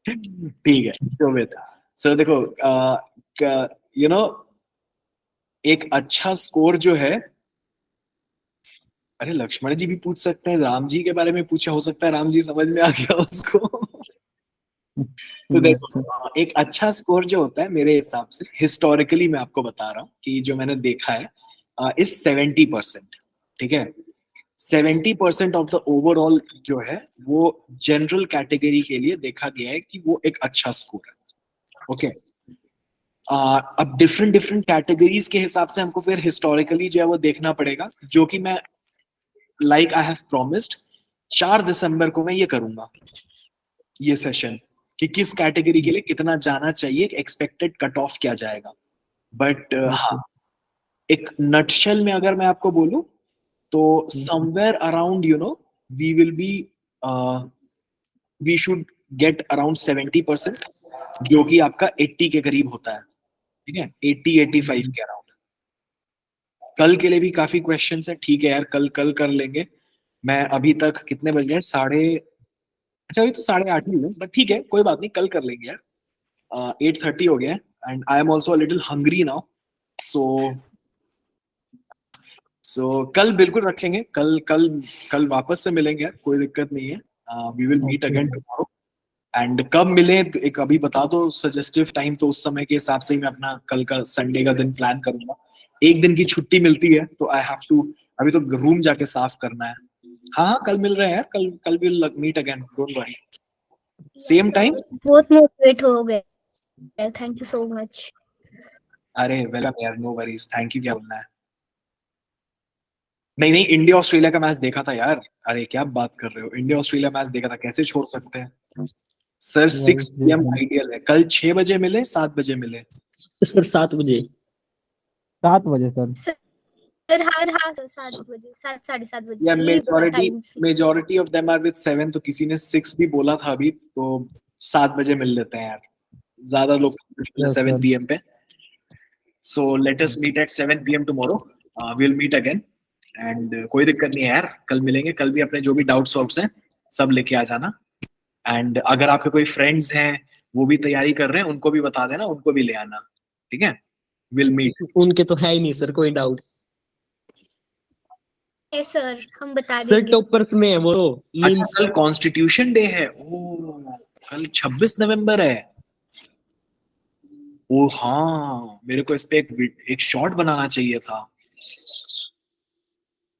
ठीक है शोभित. सर देखो, यू नो एक अच्छा स्कोर जो है, अरे लक्ष्मण जी भी पूछ सकते हैं, राम जी के बारे में पूछा, हो सकता है राम जी समझ में आ गया उसको. तो देखो, एक अच्छा स्कोर जो होता है मेरे हिसाब से, हिस्टोरिकली मैं आपको बता रहा हूँ कि जो मैंने देखा है, इस 70%. ठीक है, 70% ऑफ द ओवरऑल जो है वो जनरल कैटेगरी के लिए देखा गया है कि वो एक अच्छा स्कोर है. ओके. अब डिफरेंट डिफरेंट कैटेगरीज के हिसाब से हमको फिर हिस्टोरिकली जो है वो देखना पड़ेगा, जो कि मैं लाइक आई हैव प्रॉमिस्ड 4 दिसंबर को मैं ये करूंगा, ये सेशन, कि किस कैटेगरी के लिए कितना जाना चाहिए, एक्सपेक्टेड कट ऑफ क्या जाएगा. बट हाँ, एक नटशेल में अगर मैं आपको बोलूं तो somewhere around we will be we should get around 70%, जो कि आपका 80 के करीब होता है. ठीक है, 80-85 के अराउंड. कल के लिए भी काफी क्वेश्चंस है. ठीक है यार, कल कर लेंगे. मैं अभी तक कितने बज गए, अच्छा अभी तो 8:30 ही हुए, बट ठीक है कोई बात नहीं, कल कर लेंगे यार। 8:30 हो गया है and I am also little hungry now, so कल बिल्कुल रखेंगे, कल कल कल वापस से मिलेंगे यार, कोई दिक्कत नहीं है। We will meet Okay. Again tomorrow. And कब मिले एक अभी बता दो सजेस्टिव टाइम, तो उस समय के हिसाब से ही मैं अपना कल का संडे का दिन प्लान करूंगा। एक दिन की छुट्टी मिलती है तो आई हैव टू, अभी तो रूम जाके साफ करना है। हाँ हाँ कल मिल रहे हैं यार, कल कल will meet again, don't worry. Same time. बहुत मोटिवेट हो गए, थैंक यू सो मच। अरे वेलकम यार, नो वरीज, थैंक यू क्या बोलना है। नहीं नहीं, इंडिया ऑस्ट्रेलिया का मैच देखा था यार। अरे क्या बात कर रहे हो, इंडिया ऑस्ट्रेलिया मैच देखा था, कैसे छोड़ सकते हैं सर। 6 PM आइडियल है। कल 6 बजे मिले, 7 बजे मिले? सर 7 बजे। 7 बजे सर। सर हाँ सर 7 बजे, 7 साढ़े 7 बजे या यही time. Majority of them are with 7, तो किसी ने 6 भी बोला था अभी, तो 7 बजे मिल लेते हैं यार, ज्यादा लोग 7 sir. PM पे। So let us meet at 7 PM tomorrow, will meet again. And कोई दिक्कत नहीं है यार, कल मिलेंगे, कल भी अपने जो भी डाउट्स वाउट्स हैं सब लेके आ जाना। एंड अगर आपके कोई फ्रेंड्स हैं वो भी तैयारी कर रहे हैं, उनको भी बता देना, उनको भी ले आना, ठीक है? Will meet. उनके तो है ही नहीं सर कोई डाउट। सर हम बता सर देंगे। टॉपर्स में है वो। अच्छा कल कॉन्स्टिट्यूशन डे है, ओ कल 26 नवंबर है। ओ हाँ, मेरे को इस पे एक शॉट बनाना चाहिए था,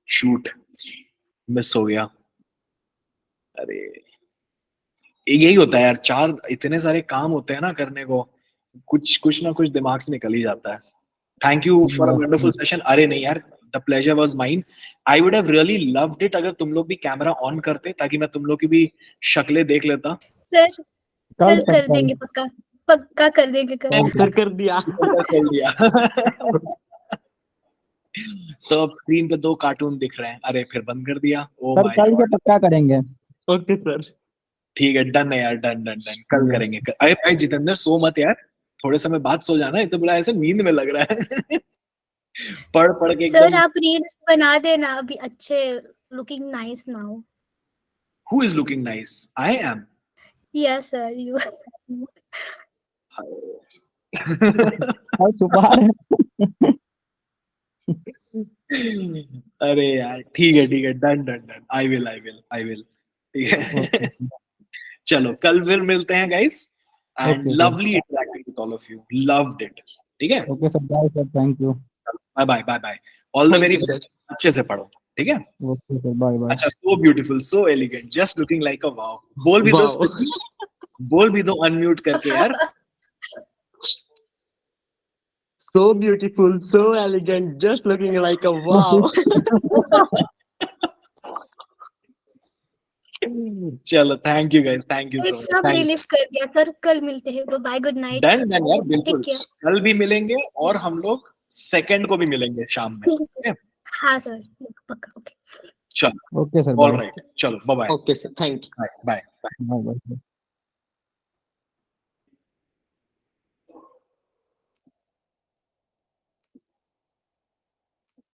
शूट मिस हो गया। अरे यही होता है यार, चार इतने सारे काम होते हैं ना करने को, कुछ कुछ ना कुछ दिमाग से निकल ही जाता है। Thank you for a Yes, wonderful session. अरे नहीं यार, the pleasure was mine. I would have really loved it अगर तुम लोग भी कैमरा ऑन करते, ताकि मैं तुम लोग की भी शक्लें देख लेता। सर कल कर सर, कल। देंगे, पक्का पक्का कर देंगे कल। सर कर दिया। कर दिया। तो अब स्क्रीन पे 2 कार्टून दिख रहे हैं, अरे फिर बंद कर दिया। ओ सर माय कल से गॉड। पक्का करेंगे। Okay sir. ठीक है, डन है यार, डन डन डन, कल Yeah. करेंगे। अरे भाई जितेंद्र सो मत यार, थोड़े समय बाद सो जाना, ये तो बड़ा ऐसे नींद में लग रहा है। पढ़ पढ़ के सर एकदम। आप रील्स बना देना अभी अच्छे, looking nice now. Who is looking nice? I am. Yes sir you. और छुपा रहे। अरे यार ठीक है, done done done, I will, ठीक है। चलो कल फिर मिलते हैं guys, and Okay, sir. Lovely interacting with all of you, loved it, ठीक है? Okay sir, bye sir, thank you. Bye bye bye bye, all the Thank very you, sir. Best, अच्छे से पढ़ो, ठीक है? Okay sir, bye bye. अच्छा, so beautiful, so elegant, just looking like a wow. बोल भी दो Wow. बोल भी दो अनम्यूट करके यार। So beautiful, so elegant, just looking like a wow. चलो thank you guys, thank you so much, सब रिलीज कर दिया सर, कल मिलते हैं, bye good night. Done done यार, बिल्कुल। Take care. कल भी मिलेंगे और हम लोग सेकंड को भी मिलेंगे शाम में, ठीक है? हाँ सर पक्का, ओके। चलो okay sir, all bye right, चलो bye bye Okay, sir. Thank you. Bye. Bye bye.